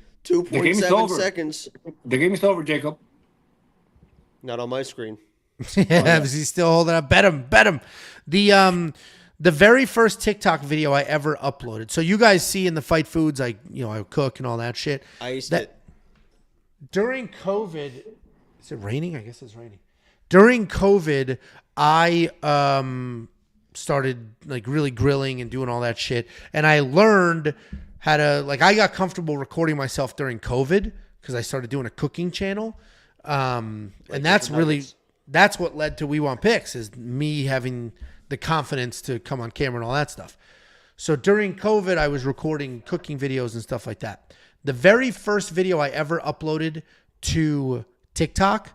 S7: is
S2: 2.7
S7: over.
S2: seconds.
S7: The game is over, Jacob.
S2: Not on my screen.
S1: Yeah, he's still holding up. Bet him. The very first TikTok video I ever uploaded. So you guys see in the Fight Foods, I cook and all that shit.
S2: Iced
S1: That-
S2: it.
S1: During COVID, is it raining? I guess it's raining. During COVID, I started like really grilling and doing all that shit, and I learned how to I got comfortable recording myself during COVID because I started doing a cooking channel, and that's what led to We Want Picks, is me having the confidence to come on camera and all that stuff. So during COVID, I was recording cooking videos and stuff like that. The very first video I ever uploaded to TikTok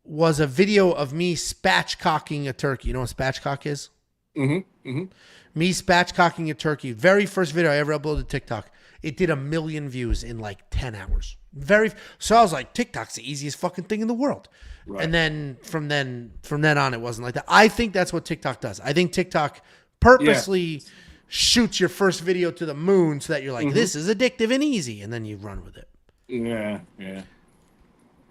S1: was a video of me spatchcocking a turkey. You know what spatchcock is?
S7: Mm-hmm.
S1: Me spatchcocking a turkey. Very first video I ever uploaded to TikTok. It did 1 million views in like 10 hours. So I was like, TikTok's the easiest fucking thing in the world.
S7: Right.
S1: And then from then on, it wasn't like that. I think that's what TikTok does. I think TikTok purposely shoots your first video to the moon so that you're like, this is addictive and easy, and then you run with it.
S7: Yeah.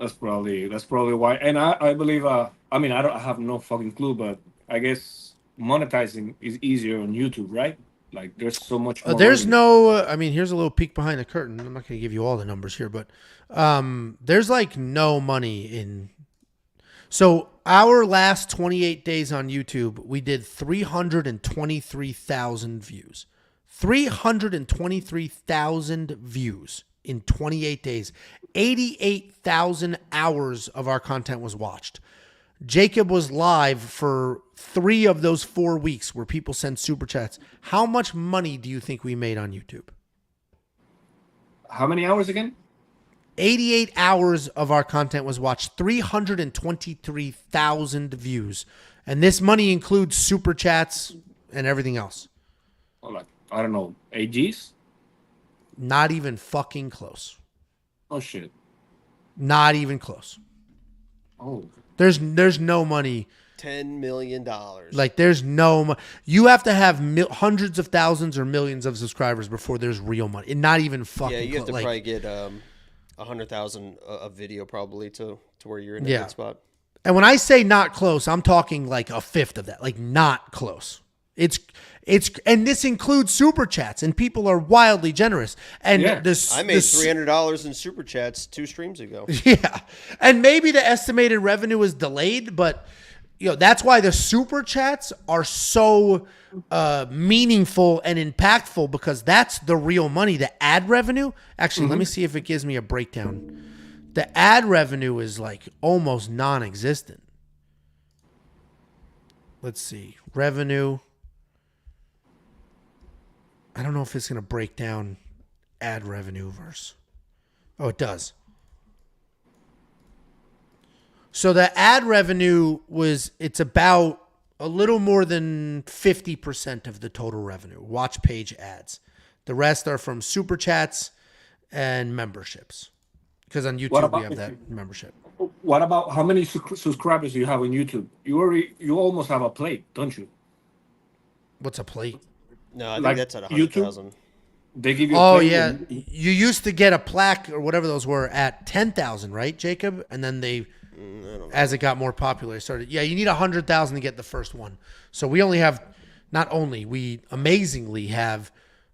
S7: That's probably why. And I believe I have no fucking clue, but I guess monetizing is easier on YouTube, right? Like there's so much more.
S1: There's
S7: money.
S1: no. I mean, here's a little peek behind the curtain. I'm not going to give you all the numbers here, but there's like no money in. So our last 28 days on YouTube, we did 323,000 views. 323,000 views in 28 days. 88,000 hours of our content was watched. Jacob was live for 3 of those 4 weeks where people send super chats. How much money do you think we made on YouTube?
S7: How many hours again?
S1: 88 hours of our content was watched, 323,000 views. And this money includes super chats and everything else.
S7: Oh, like I don't know, AGs?
S1: Not even fucking close.
S7: Oh shit.
S1: Not even close.
S7: Oh.
S1: There's no money.
S2: $10 million.
S1: Like there's no you have to have hundreds of thousands or millions of subscribers before there's real money. And not even fucking
S2: Yeah, you have to
S1: like,
S2: probably get 100,000 a video probably to where you're in a good spot.
S1: And when I say not close, I'm talking like a fifth of that. Like not close. It's and this includes super chats, and people are wildly generous. And
S7: Yeah.
S2: I made $300 in super chats 2 streams ago.
S1: Yeah. And maybe the estimated revenue is delayed, but that's why the super chats are so meaningful and impactful, because that's the real money. The ad revenue, actually, let me see if it gives me a breakdown. The ad revenue is like almost non-existent. Let's see. Revenue. I don't know if it's going to break down ad revenue versus. Oh, it does. So the ad revenue it's about a little more than 50% of the total revenue, watch page ads. The rest are from super chats and memberships. Because on YouTube we have that membership.
S7: What about how many subscribers do you have on YouTube? You almost have a plate, don't you?
S1: What's a plate?
S2: No, I think
S7: Like
S2: that's at
S7: YouTube?
S2: 100,000.
S7: They give you a
S1: Oh,
S7: plate
S1: yeah.
S7: and-
S1: You used to get a plaque or whatever those were at 10,000, right, Jacob? And then as it got more popular, it started. Yeah, you need 100,000 to get the first one. So we only have, we amazingly have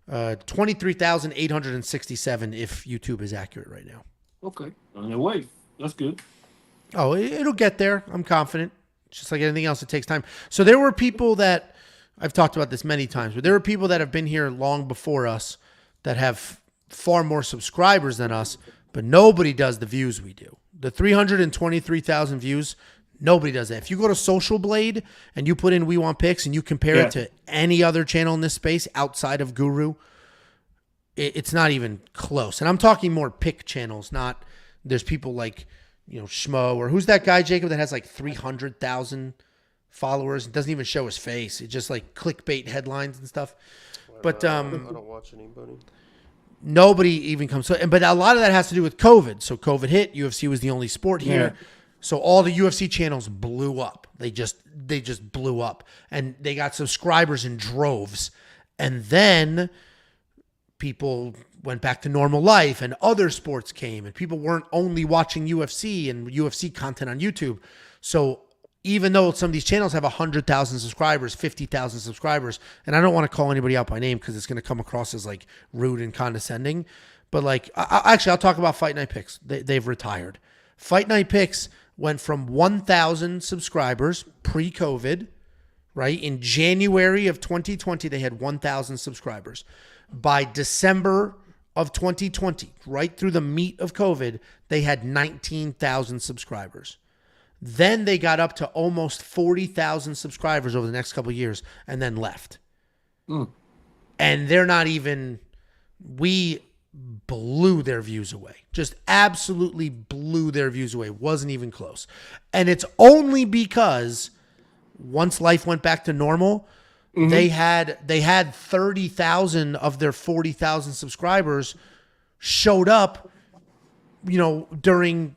S1: 23,867 if YouTube is accurate right now.
S7: Okay. On your way. That's good.
S1: Oh, it'll get there. I'm confident. Just like anything else, it takes time. So there were people that, I've talked about this many times, but there were people that have been here long before us that have far more subscribers than us, but nobody does the views we do. The 323,000 views, nobody does that. If you go to Social Blade and you put in We Want Picks and you compare it to any other channel in this space outside of Guru, it's not even close. And I'm talking more pick channels, not there's people like, Schmo, or who's that guy, Jacob, that has like 300,000 followers. It doesn't even show his face. It's just like clickbait headlines and stuff. But
S2: I don't watch anybody.
S1: Nobody even comes. But a lot of that has to do with COVID. So COVID hit. UFC was the only sport here.
S7: Yeah.
S1: So all the UFC channels blew up. They just blew up. And they got subscribers in droves. And then people went back to normal life and other sports came. And people weren't only watching UFC and UFC content on YouTube. So even though some of these channels have 100,000 subscribers, 50,000 subscribers, and I don't want to call anybody out by name because it's going to come across as like rude and condescending, but like, actually, I'll talk about Fight Night Picks. They've retired. Fight Night Picks went from 1,000 subscribers pre-COVID, right? In January of 2020, they had 1,000 subscribers. By December of 2020, right through the meat of COVID, they had 19,000 subscribers. Then they got up to almost 40,000 subscribers over the next couple of years and then left. And they're not even, we blew their views away. Just absolutely blew their views away. Wasn't even close. And it's only because once life went back to normal, they had 30,000 of their 40,000 subscribers showed up, during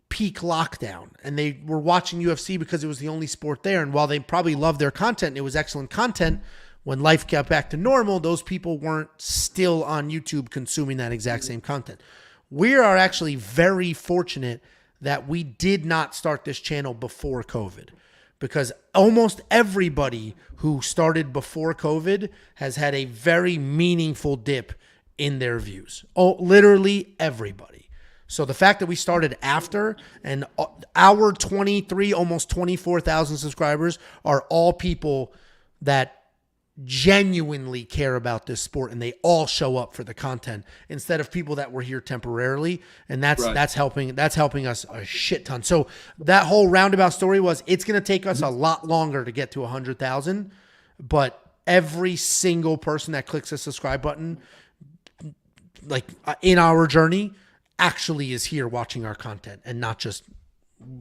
S1: peak lockdown, and they were watching UFC because it was the only sport there. And while they probably loved their content, it was excellent content. When life got back to normal, those people weren't still on YouTube consuming that exact same content. We are actually very fortunate that we did not start this channel before COVID, because almost everybody who started before COVID has had a very meaningful dip in their views. Oh, literally everybody. So the fact that we started after and our 23, almost 24,000 subscribers are all people that genuinely care about this sport and they all show up for the content instead of people that were here temporarily, and that's helping us a shit ton. So that whole roundabout story was it's going to take us a lot longer to get to 100,000, but every single person that clicks the subscribe button like in our journey actually is here watching our content and not just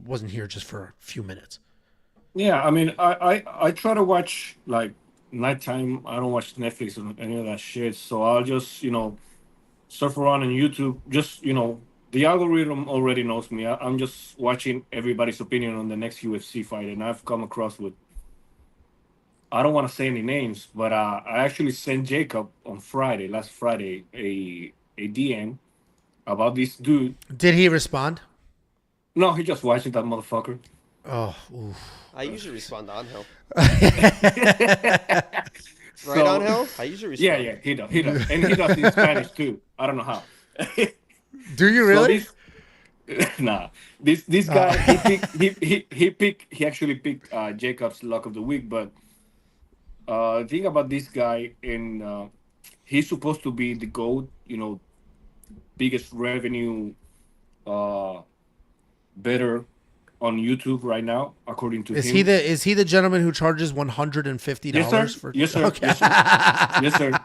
S1: wasn't here just for a few minutes.
S7: Yeah, I mean, I try to watch like nighttime. I don't watch Netflix or any of that shit. So I'll just surf around on YouTube. Just the algorithm already knows me. I'm just watching everybody's opinion on the next UFC fight, and I've come across with. I don't want to say any names, but I actually sent Jacob on last Friday, a DM about this dude.
S1: Did he respond?
S7: No, he just watching that motherfucker.
S1: Oh, oof.
S2: I usually respond to Angel.
S7: So,
S2: Right, Angel? I usually respond.
S7: Yeah, he does, and he does in Spanish too. I don't know how.
S1: Do you really?
S7: This guy he actually picked Jacob's luck of the week, but the thing about this guy, and he's supposed to be the GOAT, biggest revenue better on YouTube right now, according to him.
S1: Is he the gentleman who charges $150
S7: Yes, sir.
S1: for?
S7: Yes, sir.
S1: Okay.
S7: Yes, sir.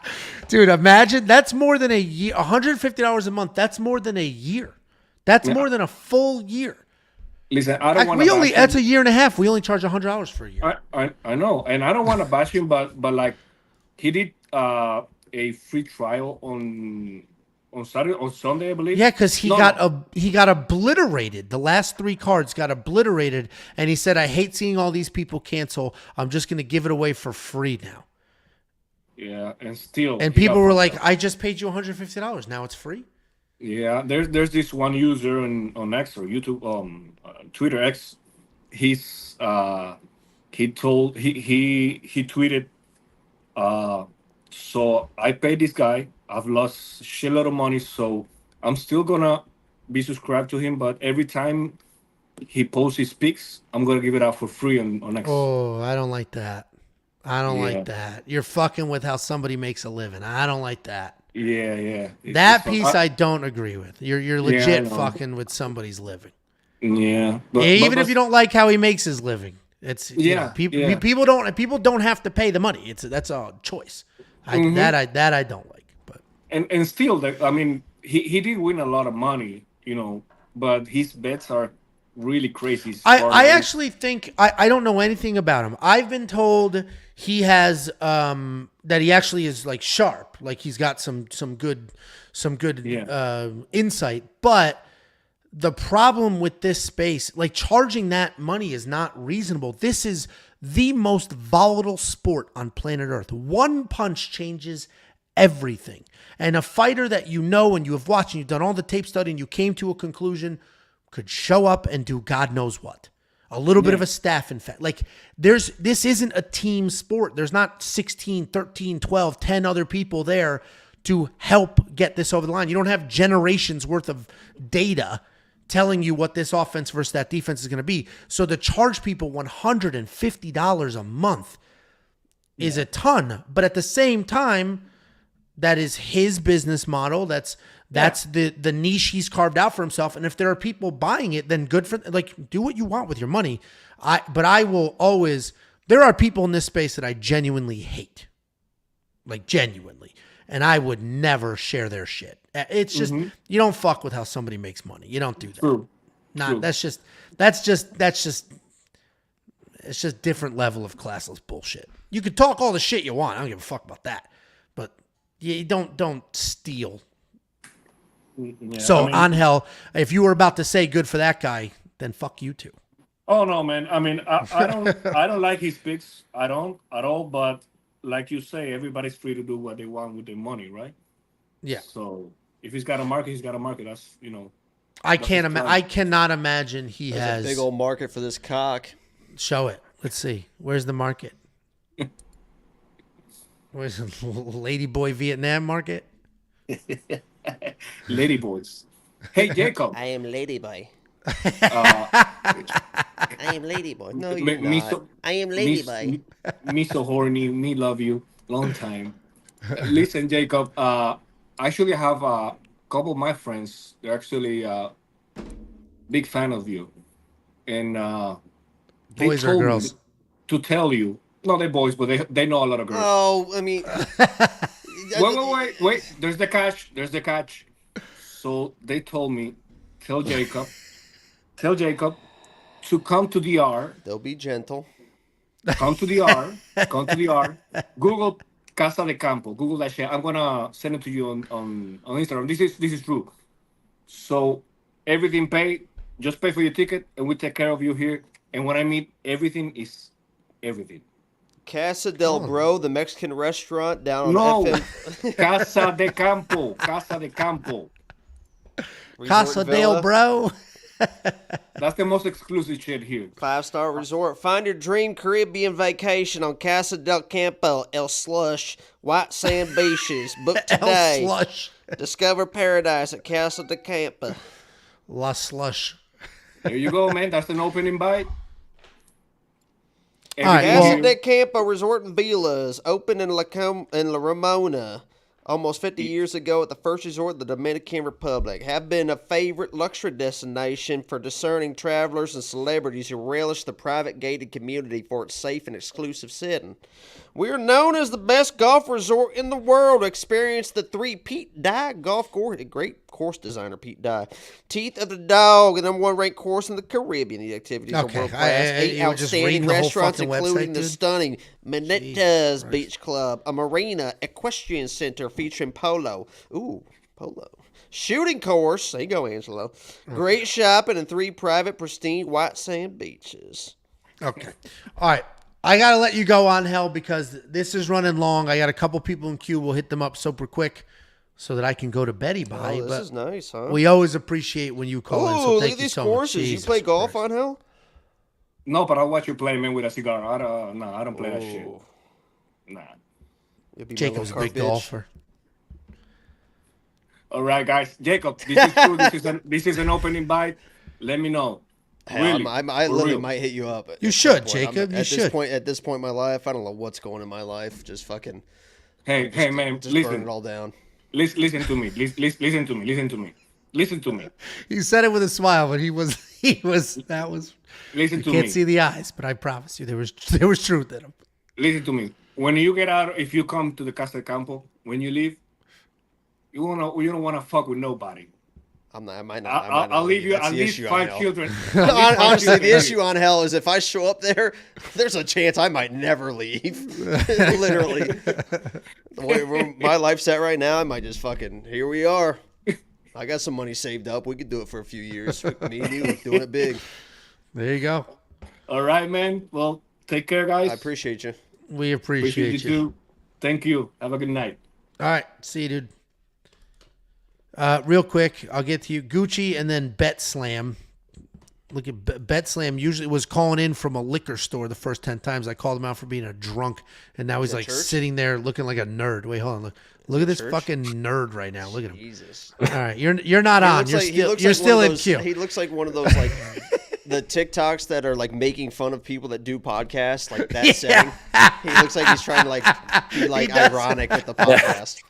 S1: Dude, imagine that's more than a year. $150 a month. That's more than a year. That's more than a full year.
S7: Listen, I don't want to.
S1: That's a year and a half. We only charge $100 for a year.
S7: I know, and I don't want to bash him, but like he did a free trial on Sunday, I believe.
S1: Yeah, because he got obliterated. The last 3 cards got obliterated, and he said, "I hate seeing all these people cancel. I'm just going to give it away for free now."
S7: Yeah, and
S1: people were like, "I just paid you $150. Now it's free."
S7: Yeah, there's this one user on X or YouTube, Twitter X. He tweeted, so I paid this guy. I've lost a shitload of money, so I'm still gonna be subscribed to him. But every time he posts his pics, I'm gonna give it out for free on X.
S1: Oh, I don't like that. I don't like that. You're fucking with how somebody makes a living. I don't like that.
S7: Yeah.
S1: That piece I don't agree with. You're legit fucking with somebody's living.
S7: Yeah.
S1: Even if you don't like how he makes his living. It's people don't have to pay the money. That's a choice. That I don't like. But
S7: and still, I mean, he did win a lot of money, but his bets are really crazy.
S1: I actually think I don't know anything about him. I've been told he has that he actually is like sharp, like he's got some good insight. But the problem with this space, like charging that money, is not reasonable. This is the most volatile sport on planet Earth. One punch changes everything. And a fighter that and you have watched and you've done all the tape study and you came to a conclusion could show up and do God knows what. A little bit of a staph infection. Like this isn't a team sport. There's not 16, 13, 12, 10 other people there to help get this over the line. You don't have generations worth of data telling you what this offense versus that defense is going to be. So to charge people $150 a month is a ton. But at the same time, that is his business model. That's the niche he's carved out for himself. And if there are people buying it, then good for do what you want with your money. But I will always. There are people in this space that I genuinely hate, like genuinely, and I would never share their shit. It's just you don't fuck with how somebody makes money. You don't do that.
S7: True.
S1: That's just it's just different level of classless bullshit. You could talk all the shit you want. I don't give a fuck about that. But you don't steal.
S7: Yeah,
S1: So Angel, if you were about to say good for that guy, then fuck you too.
S7: Oh no, man. I mean, I don't like his picks. I don't at all. But like you say, everybody's free to do what they want with their money, right?
S1: Yeah.
S7: So if he's got a market, he's got a market. That's I
S1: cannot imagine he
S2: There's
S1: has
S2: a big old market for this cock.
S1: Show it. Let's see. Where's the market? Where's the Ladyboy Vietnam market?
S7: Lady boys. Hey, Jacob.
S2: I am Ladyboy.
S7: Uh,
S2: I am Ladyboy. No,
S7: me,
S2: you're
S7: me
S2: not.
S7: so,
S2: I am
S7: me,
S2: Ladyboy.
S7: me so horny. Me love you. Long time. Listen, Jacob. I actually have a couple of my friends. They're actually big fan of you, and they
S1: Boys or
S7: told me
S1: girls?
S7: to tell you. No, they're boys, but they know a lot of girls.
S2: Oh, I mean,
S7: Wait. There's the catch. There's the catch. So they told me, tell Jacob to come to the R.
S2: they'll be gentle.
S7: Come to the R. Come to the R. Google Casa de Campo. Google that shit. I'm gonna send it to you on Instagram. This is true. So everything paid. Just pay for your ticket, and we take care of you here. And when I mean everything is everything.
S2: Casa del Bro, the Mexican restaurant down on
S7: No,
S2: FM.
S7: Casa de Campo. Casa de Campo.
S2: Resort
S1: Casa
S2: Villa.
S1: del Bro.
S7: That's the most exclusive shit here.
S2: 5-star resort. Find your dream Caribbean vacation on Casa del Campo, El Slush, White Sand Beaches. Book
S1: El
S2: today.
S1: Slush.
S2: Discover paradise at Casa del Campo.
S1: La Slush.
S7: There you go, man. That's an open invite.
S1: All right,
S7: Everything
S2: Casa
S7: here.
S2: de Campo Resort and Villas opened in La Ramona almost 50 years ago at the first resort of the Dominican Republic. Have been a favorite luxury destination for discerning travelers and celebrities who relish the private gated community for its safe and exclusive setting. We are known as the best golf resort in the world. Experience the 3 Pete Dye golf course. A great course designer, Pete Dye. Teeth of the Dog, the #1 ranked course in the Caribbean. The activities are
S1: Okay,
S2: world class. 8
S1: you were just
S2: outstanding
S1: reading the whole
S2: restaurants,
S1: fucking
S2: including
S1: website,
S2: the
S1: dude?
S2: stunning
S1: Jesus
S2: Menendez
S1: Christ.
S2: Beach Club, a marina, equestrian center featuring polo. Ooh, polo. Shooting course. There you go, Angelo. Great shopping and 3 private, pristine white sand beaches.
S1: Okay. All right. I got to let you go on, Hell, because this is running long. I got a couple people in queue. We'll hit them up super quick so that I can go to Betty by.
S2: Oh, this
S1: but
S2: is nice, huh?
S1: we always appreciate when you call in. So
S2: Ooh,
S1: thank
S2: look at
S1: you
S2: these
S1: so
S2: courses.
S1: much.
S2: You
S1: Jesus
S2: play golf
S1: Christ.
S2: on Hell?
S7: No, but I'll watch you play, man, with a cigar. I don't play that shit.
S2: Ooh.
S7: Nah.
S2: You'll be my
S1: Jacob's a
S2: little
S1: big
S2: car bitch.
S1: golfer.
S7: All right, guys. Jacob, this is true. This is an open invite. Let me know.
S2: Hell,
S7: Really,
S2: I
S7: for
S2: literally
S7: real.
S2: might hit you up.
S1: You
S2: at
S1: should,
S2: some point.
S1: Jacob. You
S2: At
S1: should.
S2: this point in my life, I don't know what's going in my life. Just fucking.
S7: Hey, man,
S2: Just burn
S7: listen.
S2: it all down.
S7: Listen to me. Listen to me. Listen to me.
S1: He said it with a smile, but that was.
S7: Listen
S1: You
S7: to
S1: can't
S7: me.
S1: see the eyes, but I promise you, there was truth in him.
S7: Listen to me. When you get out, if you come to the Casa de Campo, when you leave, you don't wanna fuck with nobody.
S2: I'm not. I might not. I might not
S7: I'll leave you
S2: That's
S7: at
S2: the
S7: least
S2: issue on
S7: 5
S2: Hell.
S7: children.
S2: Honestly, the issue on Hell is if I show up there, there's a chance I might never leave. Literally. The way my life's at right now, I might just fucking, here we are. I got some money saved up. We could do it for a few years. Me and you doing it big.
S1: There you go.
S7: All right, man. Well, take care, guys.
S2: I appreciate you.
S1: We
S7: Appreciate
S1: appreciate you.
S7: too. Thank you. Have a good night.
S1: All right. See you, dude. Real quick, I'll get to you. Gucci and then Bet Slam. Look at Bet Slam usually was calling in from a liquor store the first 10 times. I called him out for being a drunk, and now he's like
S2: church?
S1: sitting there looking like a nerd. Wait, hold on. Look at this
S2: Church?
S1: fucking nerd right now. Look at him.
S2: Jesus.
S1: All right, you're not on. You're
S2: He
S1: still
S2: one of
S1: in
S2: those-
S1: queue.
S2: He looks like one of those like the TikToks that are like making fun of people that do podcasts, like that setting. He looks like he's trying to like be like
S1: does.
S2: ironic with the podcast.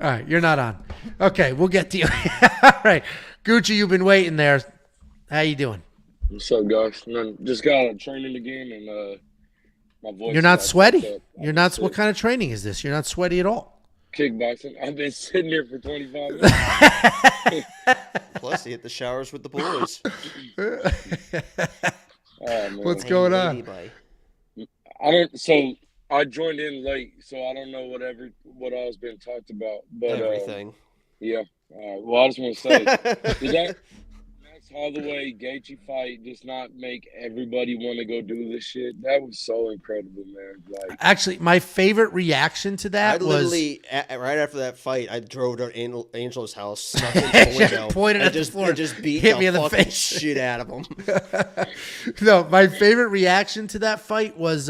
S1: All right, you're not on. Okay, we'll get to you. All right, Gucci, you've been waiting there. How you doing?
S8: What's up, guys? Just got out of training again, and my voice.
S1: You're not
S8: got
S1: sweaty.
S8: fucked up.
S1: You're not. What kind of training is this? You're not sweaty at all.
S8: Kickboxing. I've been sitting here for 25 minutes.
S2: Plus, he hit the showers with the boys.
S8: Oh, man.
S1: What's going on?
S2: Anybody.
S8: I don't. So I joined in late, so I don't know what all's been talked about. But
S2: Everything.
S8: yeah. Well, I just want to say, did that Max Holloway Gaethje fight just not make everybody want to go do this shit? That was so incredible, man. Like,
S1: Actually, my favorite reaction to
S2: I
S1: that was
S2: literally, right after that fight, I drove to Angelo's house, snuck into the window,
S1: Pointed
S2: and
S1: at the
S2: just,
S1: floor,
S2: and just beat
S1: hit
S2: the
S1: me in the
S2: fucking
S1: face.
S2: shit out of him.
S1: no, my favorite reaction to that fight was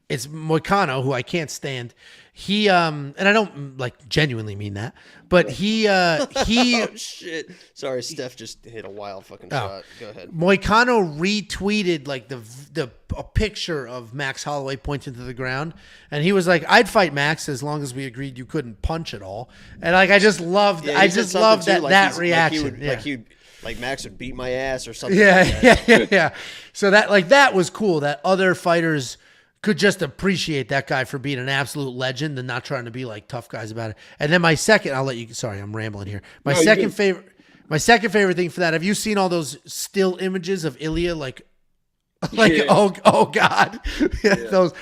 S1: it's Moicano, who I can't stand. He and I don't like genuinely mean that, but he
S2: Oh shit! Sorry, Steph just hit a wild fucking shot. Go ahead.
S1: Moicano retweeted like a picture of Max Holloway pointing to the ground, and he was like, "I'd fight Max as long as we agreed you couldn't punch at all." And like I just loved,
S2: Yeah,
S1: I
S2: he said
S1: just
S2: something
S1: loved
S2: too,
S1: that
S2: like
S1: that
S2: he's-
S1: reaction.
S2: Like Max would beat my ass or something.
S1: Yeah,
S2: like that.
S1: yeah. So that was cool. That other fighters could just appreciate that guy for being an absolute legend and not trying to be like tough guys about it. And then my second, I'll let you. Sorry, I'm rambling here. My
S8: No, you're
S1: second
S8: good.
S1: favorite. My second favorite thing for that. Have you seen all those still images of Ilya? Like
S8: Yeah.
S1: oh god, those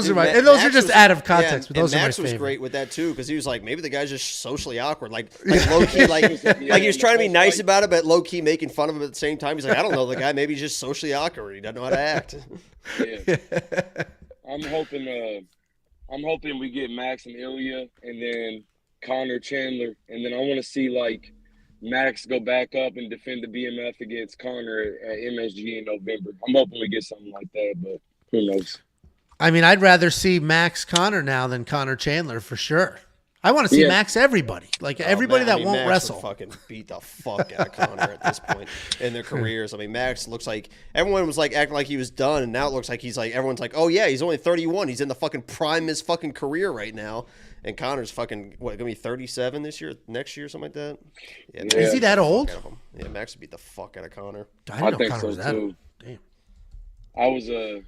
S1: are
S2: Dude,
S1: my. And those
S2: Max
S1: are just
S2: was-
S1: out of
S2: yeah,
S1: context, but those
S2: and
S1: are my
S2: Max was
S1: favorite.
S2: great with that too, because he was like, maybe the guy's just socially awkward, like low key, like he was trying to be nice about it, but low key making fun of him at the same time. He's like, I don't know the guy, maybe he's just socially awkward. He doesn't know how to act.
S8: Yeah. I'm hoping we get Max and Ilya, and then Connor Chandler, and then I want to see like Max go back up and defend the BMF against Connor at MSG in November. I'm hoping we get something like that, but who knows?
S1: I mean, I'd rather see Max Connor now than Connor Chandler for sure. I want to see
S8: Yeah.
S1: Max everybody, like everybody
S2: Man, I
S1: that
S2: mean,
S1: won't
S2: Max
S1: wrestle.
S2: would fucking beat the fuck out of Connor at this point in their careers. I mean, Max looks like everyone was like acting like he was done, and now it looks like he's like everyone's like, oh yeah, he's only 31. He's in the fucking prime of his fucking career right now, and Connor's fucking gonna be 37 this year, next year, something like that. Yeah, Max
S1: Is he
S2: would
S1: that
S2: beat the
S1: old?
S2: fuck out of him. Yeah, Max would beat the fuck out of Connor.
S1: I didn't know
S8: think
S1: Connor
S8: so
S1: was that
S8: too.
S1: old. Damn.
S8: I was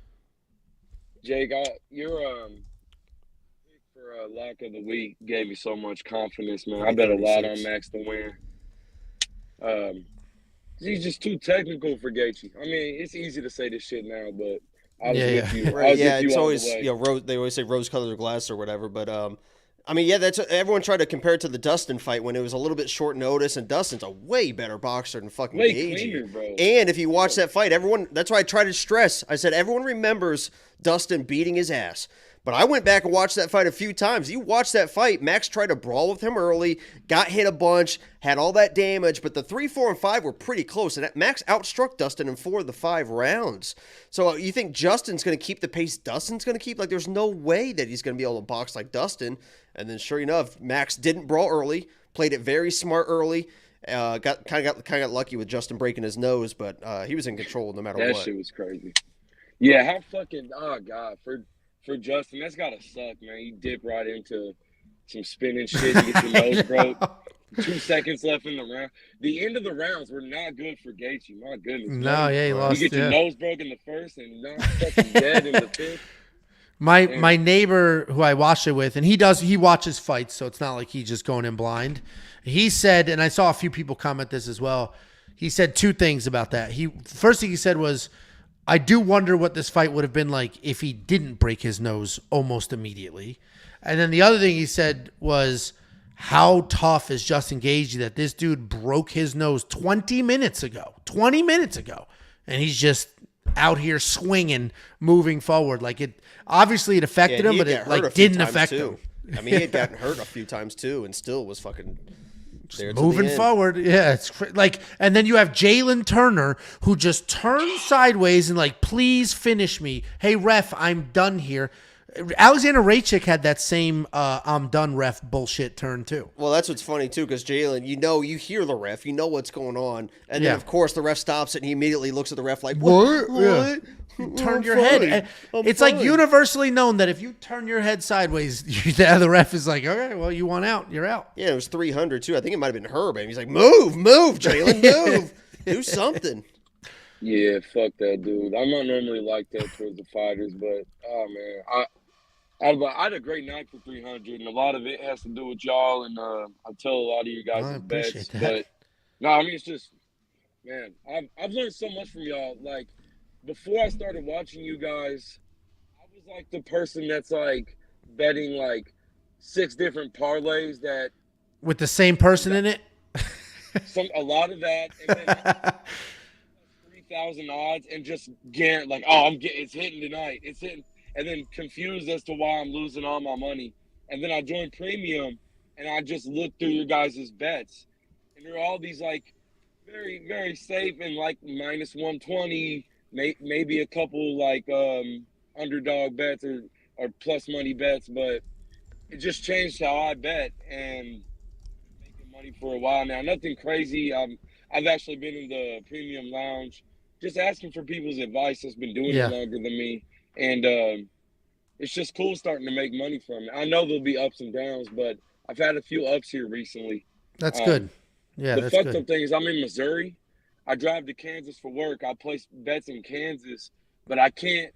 S8: Jake, your pick for lock of the week gave me so much confidence, man. I bet a lot on
S2: 36.
S8: Max to win. He's just too technical for Gaethje. I mean, it's easy to say this shit now, but I was
S1: Yeah,
S8: with
S1: yeah.
S8: you. I
S2: Right,
S8: was
S2: yeah,
S8: with you
S2: it's
S8: all
S2: always
S8: the way.
S2: rose. They always say rose-colored glass or whatever, but I mean, yeah, that's everyone tried to compare it to the Dustin fight when it was a little bit short notice, and Dustin's a way better boxer than fucking
S8: Way
S2: Gaethje.
S8: cleaner, bro.
S2: And if you watch that fight, everyone, that's why I tried to stress. I said everyone remembers Dustin beating his ass. But I went back and watched that fight a few times. You watch that fight, Max tried to brawl with him early, got hit a bunch, had all that damage, but the 3, 4, and 5 were pretty close. And Max outstruck Dustin in 4 of the 5 rounds. So you think Justin's going to keep the pace Dustin's going to keep? Like, there's no way that he's going to be able to box like Dustin. And then sure enough, Max didn't brawl early, played it very smart early. Got lucky with Justin breaking his nose, but he was in control no matter
S8: That
S2: what.
S8: shit was crazy. Yeah, how fucking God for Justin, that's gotta suck, man. You dip right into some spinning shit, you get your nose broke. 2 seconds left in the round. The end of the rounds were not good for Gaethje. My goodness.
S1: No,
S8: man.
S1: yeah, he lost.
S8: You get your
S1: Yeah.
S8: nose broke in the first and not fucking dead in the fifth.
S1: My neighbor who I watched it with, and he watches fights, so it's not like he's just going in blind. He said, and I saw a few people comment this as well. He said 2 things about that. First thing he said was, I do wonder what this fight would have been like if he didn't break his nose almost immediately. And then the other thing he said was, how tough is Justin Gaethje that this dude broke his nose 20 minutes ago, and he's just out here swinging, moving forward. Like it affected
S2: Yeah,
S1: him,
S2: he
S1: but
S2: had
S1: it
S2: got hurt a
S1: like
S2: few
S1: didn't
S2: times,
S1: affect
S2: too.
S1: him.
S2: I mean, he had gotten hurt a few times too, and still was fucking there till
S1: Moving
S2: the end.
S1: forward, yeah, it's like, and then you have Jalen Turner who just turns sideways and like, please finish me. Hey ref, I'm done here. Alexander Raychik had that same I'm done ref bullshit turn too.
S2: Well, that's what's funny too, because Jalen, you hear the ref, you know what's going on, and
S1: Yeah.
S2: then of course the ref stops it, and he immediately looks at the ref like,
S1: What?
S2: "What?
S1: Yeah.
S2: What?
S1: Turn
S2: I'm
S1: your
S2: fine.
S1: head.
S2: I'm
S1: It's like
S2: fine."
S1: universally known that if you turn your head sideways, the other ref is like, okay, well, you want out, you're out.
S2: Yeah, it was 300 too. I think it might have been Herb, and he's like, "Move, Jalen, move, do something."
S8: Yeah, fuck that dude. I'm not normally like that towards the fighters, but oh man, I had a great night for 300, and a lot of it has to do with y'all. And I tell a lot of you guys
S1: I
S8: the bets,
S1: appreciate that.
S8: but no, I mean it's just, man, I've learned so much from y'all. Like before I started watching you guys, I was like the person that's like betting like 6 different parlays that.
S1: With the same person in it?
S8: a lot of that, and then 3,000 odds, and just guarantee like, oh, it's hitting tonight, it's hitting, and then confused as to why I'm losing all my money. And then I joined premium, and I just looked through your guys' bets, and there are all these like very very safe and like minus 120, maybe a couple like underdog bets or plus money bets, but it just changed how I bet, and making money for a while now. Nothing crazy. I've actually been in the premium lounge, just asking for people's advice that's been doing
S1: Yeah.
S8: it longer than me, and it's just cool starting to make money from it. I know there'll be ups and downs, but I've had a few ups here recently.
S1: That's good. Yeah,
S8: The
S1: that's
S8: fucked
S1: good.
S8: up thing is I'm in Missouri. I drive to Kansas for work. I place bets in Kansas, but I can't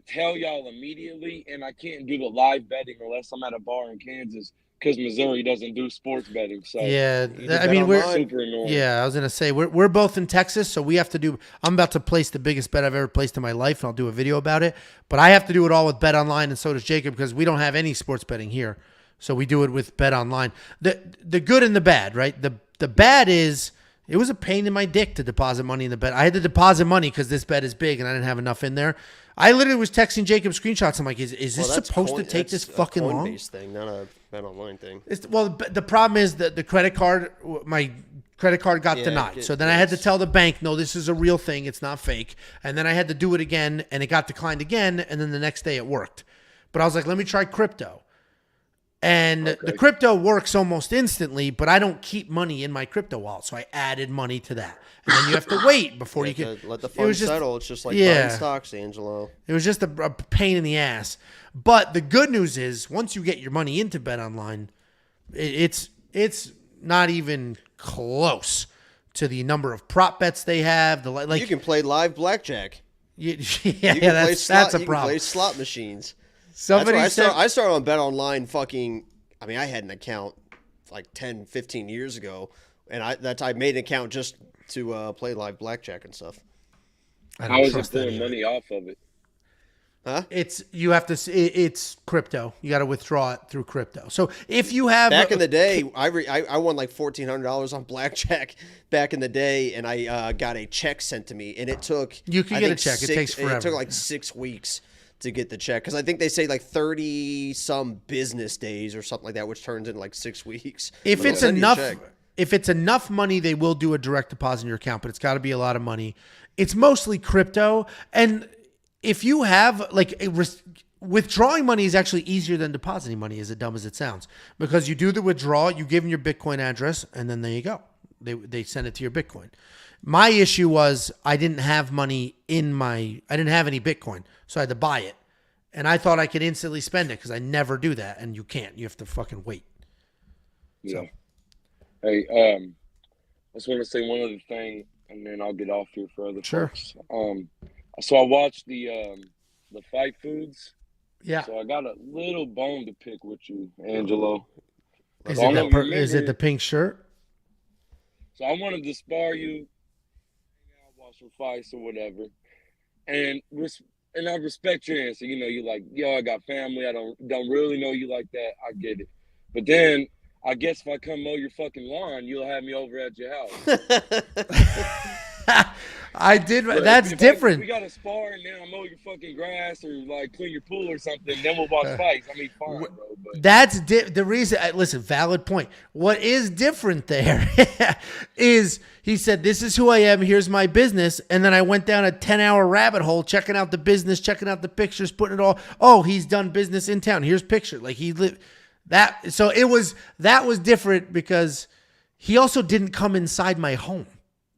S8: tell y'all immediately, and I can't do the live betting unless I'm at a bar in Kansas because Missouri doesn't do sports betting. So
S1: Yeah,
S2: You
S1: I
S2: bet
S1: mean we're
S2: online.
S8: super annoying.
S1: yeah. I was gonna say we're both in Texas, so we have to do. I'm about to place the biggest bet I've ever placed in my life, and I'll do a video about it. But I have to do it all with Bet Online, and so does Jacob because we don't have any sports betting here. So we do it with Bet Online. The good and the bad, right? The bad is it was a pain in my dick to deposit money in the bet. I had to deposit money because this bet is big and I didn't have enough in there. I literally was texting Jacob screenshots. I'm like, is this
S2: Well, that's
S1: supposed to take this
S2: that's a
S1: fucking long?
S2: Coinbase thing, not a Bet Online thing.
S1: Well, the problem is that the credit card, my credit card got
S2: Yeah,
S1: denied. So then I had to tell the bank, no, this is a real thing. It's not fake. And then I had to do it again, and it got declined again. And then the next day it worked. But I was like, let me try crypto. And the crypto works almost instantly, but I don't keep money in my crypto wallet. So I added money to that. And then you have to wait before you can.
S2: Let the
S1: it
S2: fund
S1: was just-
S2: settle. It's just like
S1: yeah.
S2: buying stocks, Angelo.
S1: It was just a pain in the ass. But the good news is, once you get your money into Bet Online, it's not even close to the number of prop bets they have. Like
S2: You can play live blackjack.
S1: yeah,
S2: You can play
S1: that's
S2: slot,
S1: a
S2: you
S1: problem.
S2: Can play slot machines.
S1: Somebody
S2: That's
S1: said,
S2: why I started on Bet Online fucking, I mean, I had an account like 10, 15 years ago, and I made an account just to play live blackjack and stuff.
S1: I
S8: How
S1: don't
S8: is it
S1: trust that
S8: pulling
S1: either.
S8: money off of it?
S2: Huh?
S1: It's crypto. You got to withdraw it through crypto. So if you have
S2: Back in the day, I won like $1,400 on blackjack back in the day, and I got a check sent to me, and it took
S1: You can
S2: I
S1: get a
S2: think
S1: check. It takes forever.
S2: It took like 6 weeks to get the check because I think they say like 30 some business days or something like that, which turns into like 6 weeks.
S1: if
S2: But they'll
S1: it's
S2: send you a
S1: enough,
S2: check.
S1: if it's enough money, they will do a direct deposit in your account, but it's got to be a lot of money. It's mostly crypto, and if you have withdrawing money is actually easier than depositing money, as dumb as it sounds, because you do the withdrawal, you give them your Bitcoin address, and then there you go. They send it to your Bitcoin. My issue was I didn't have money I didn't have any Bitcoin, so I had to buy it, and I thought I could instantly spend it because I never do that, and you can't. You have to fucking wait.
S8: Yeah. Hey, I just want to say one other thing, and then I'll get off here for other
S1: Sure.
S8: folks. So I watched the Fight Foods.
S1: Yeah.
S8: So I got a little bone to pick with you, Angelo.
S1: Is
S8: So I
S1: it,
S8: don't
S1: is it
S8: remember-
S1: the pink shirt?
S8: So I wanted to spar you, hang out, watch some fights or whatever, and I respect your answer. You know, you're like, yo, I got family. I don't really know you like that. I get it. But then I guess if I come mow your fucking lawn, you'll have me over at your house.
S1: I did.
S8: But
S1: That's
S8: if
S1: different.
S8: we got to spar and then I mow your fucking grass or like clean your pool or something. Then we'll watch fights. I mean, fine, bro. But
S1: That's the reason. Listen, valid point. What is different there is he said, "This is who I am. Here's my business," and then I went down a 10-hour rabbit hole checking out the business, checking out the pictures, putting it all. Oh, he's done business in town. Here's picture. Like he lived that. So that was different because he also didn't come inside my home.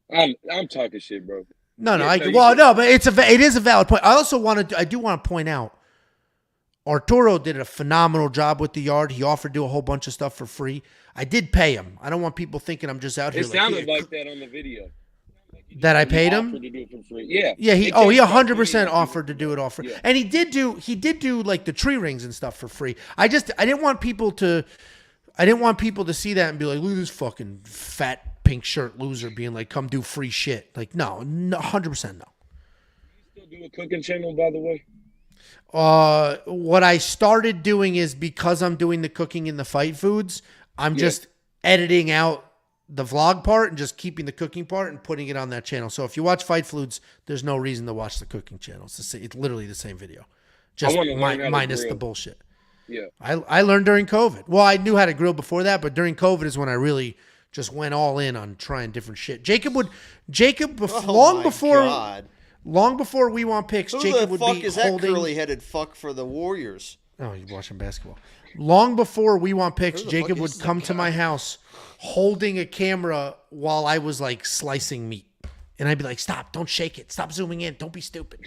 S8: I'm talking shit, bro.
S1: No,
S8: Yeah, no, you
S1: but it is a valid point. I do want to point out, Arturo did a phenomenal job with the yard. He offered to do a whole bunch of stuff for free. I did pay him. I don't want people thinking I'm just out here.
S8: It sounded like that on the video.
S1: That I paid
S8: You
S1: him.
S8: offered to do it for free. Yeah.
S1: Yeah, he
S8: It takes about
S1: 100%
S8: 20
S1: offered to do it all for,
S8: Yeah.
S1: and he did do like the tree rings and stuff for free. I didn't want people to see that and be like, look at this fucking fat pink shirt loser being like, come do free shit. Like, no, 100% no.
S8: Still do a cooking channel, by the way.
S1: What I started doing is because I'm doing the cooking in the fight foods, I'm just editing out the vlog part and just keeping the cooking part and putting it on that channel. So if you watch Fight Fluids, there's no reason to watch the cooking channel. It's literally the same video, just
S8: wanna learn how to
S1: minus
S8: grill.
S1: the bullshit.
S8: Yeah.
S1: I learned during COVID. Well, I knew how to grill before that, but during COVID is when I really just went all in on trying different shit. Long before we want picks,
S2: Who
S1: Jacob
S2: the
S1: would
S2: fuck
S1: be
S2: is that
S1: holding.
S2: curly-headed fuck for the Warriors?
S1: Oh, you're watching basketball. Long before we want picks,
S2: Who the
S1: Jacob
S2: fuck
S1: would
S2: is
S1: come
S2: that
S1: to my
S2: guy?
S1: house holding a camera while I was like slicing meat. And I'd be like, stop, don't shake it. Stop zooming in. Don't be stupid.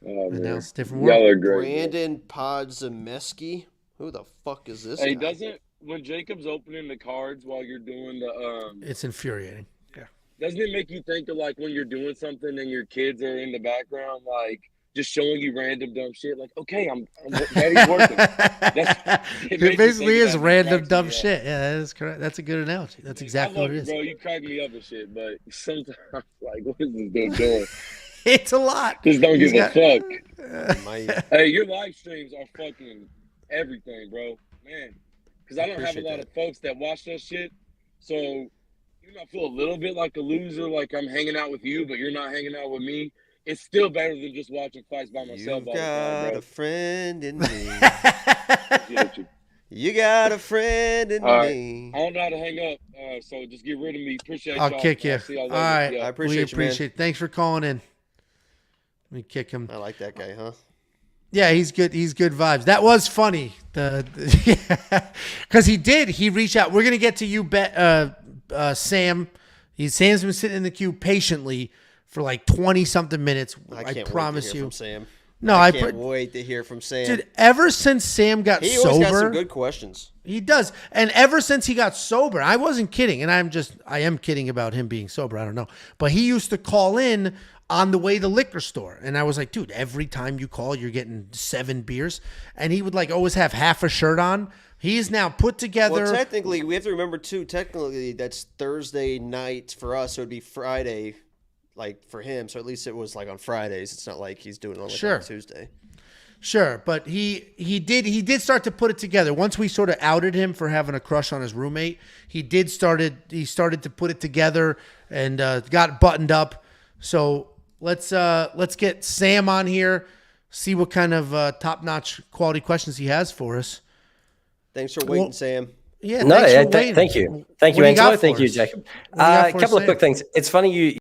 S8: Oh,
S1: And now
S8: man.
S1: it's a different world.
S8: Y'all are great.
S2: Brandon Podzameski? Who the fuck is this
S8: Hey,
S2: guy?
S8: when Jacob's opening the cards while you're doing the
S1: It's infuriating. Yeah.
S8: doesn't it make you think of like when you're doing something and your kids are in the background, like just showing you random dumb shit? Like, okay, I'm daddy's working.
S1: It
S8: makes me
S1: basically
S8: think of
S1: is
S8: that. It
S1: random
S8: cracks
S1: dumb
S8: me up.
S1: shit. Yeah, that is correct. That's a good analogy. That's exactly
S8: I love
S1: what it
S8: you,
S1: is.
S8: bro. You crack me up and shit, but sometimes like, what is this dude doing?
S1: It's a lot.
S8: Just don't
S1: He's
S8: give
S1: got-
S8: a fuck.
S2: My-
S8: Hey, your live streams are fucking everything, bro. Man, because I don't have a
S2: Appreciate
S8: lot
S2: that.
S8: of folks that watch that shit. So even I feel a little bit like a loser, like I'm hanging out with you, but you're not hanging out with me. It's still better than just watching fights by myself
S2: You've
S8: all the time,
S2: got
S8: bro.
S2: a friend in me.
S8: Get you.
S2: You got a friend in
S8: All right.
S2: me.
S8: I don't know how to hang up, so just get rid of me. Appreciate
S1: I'll
S8: y'all.
S1: kick you.
S8: I'll see y'all
S1: All
S8: later.
S1: right.
S8: Yeah.
S2: I appreciate you, man.
S1: Thanks for calling in. Let me kick him.
S2: I like that guy, huh?
S1: Yeah, he's good. He's good vibes. That was funny. Because he reached out. We're gonna get to you, Sam. Sam's been sitting in the queue patiently for like 20 something minutes.
S2: I
S1: I
S2: can't
S1: promise
S2: wait to hear
S1: you.
S2: from Sam.
S1: No,
S2: I can't wait to hear from Sam.
S1: Dude, ever since Sam got
S2: He always got some
S1: sober,
S2: good questions.
S1: he does. And ever since he got sober, I wasn't kidding. And I am kidding about him being sober. I don't know. But he used to call in on the way to the liquor store. And I was like, dude, every time you call, you're getting 7 beers. And he would like always have half a shirt on. He's now put together.
S2: Well, technically, we have to remember, too, technically, that's Thursday night for us. So it would be Friday, like, for him. So at least it was, like, on Fridays. It's not like he's doing it on, like,
S1: Sure.
S2: on Tuesday.
S1: Sure, but he did start to put it together. Once we sort of outed him for having a crush on his roommate, he started to put it together and got buttoned up. So let's get Sam on here, see what kind of top-notch quality questions he has for us.
S2: Thanks for waiting,
S1: Well,
S2: Sam.
S1: Yeah,
S9: No,
S1: thanks for
S9: yeah,
S1: waiting.
S9: thank you. Thank
S1: What
S9: you,
S1: do you got
S9: Angelo.
S1: for
S9: Thank you,
S1: us?
S9: Jacob.
S1: What do you got
S9: A
S1: for us,
S9: couple of
S1: Sam?
S9: quick things. It's funny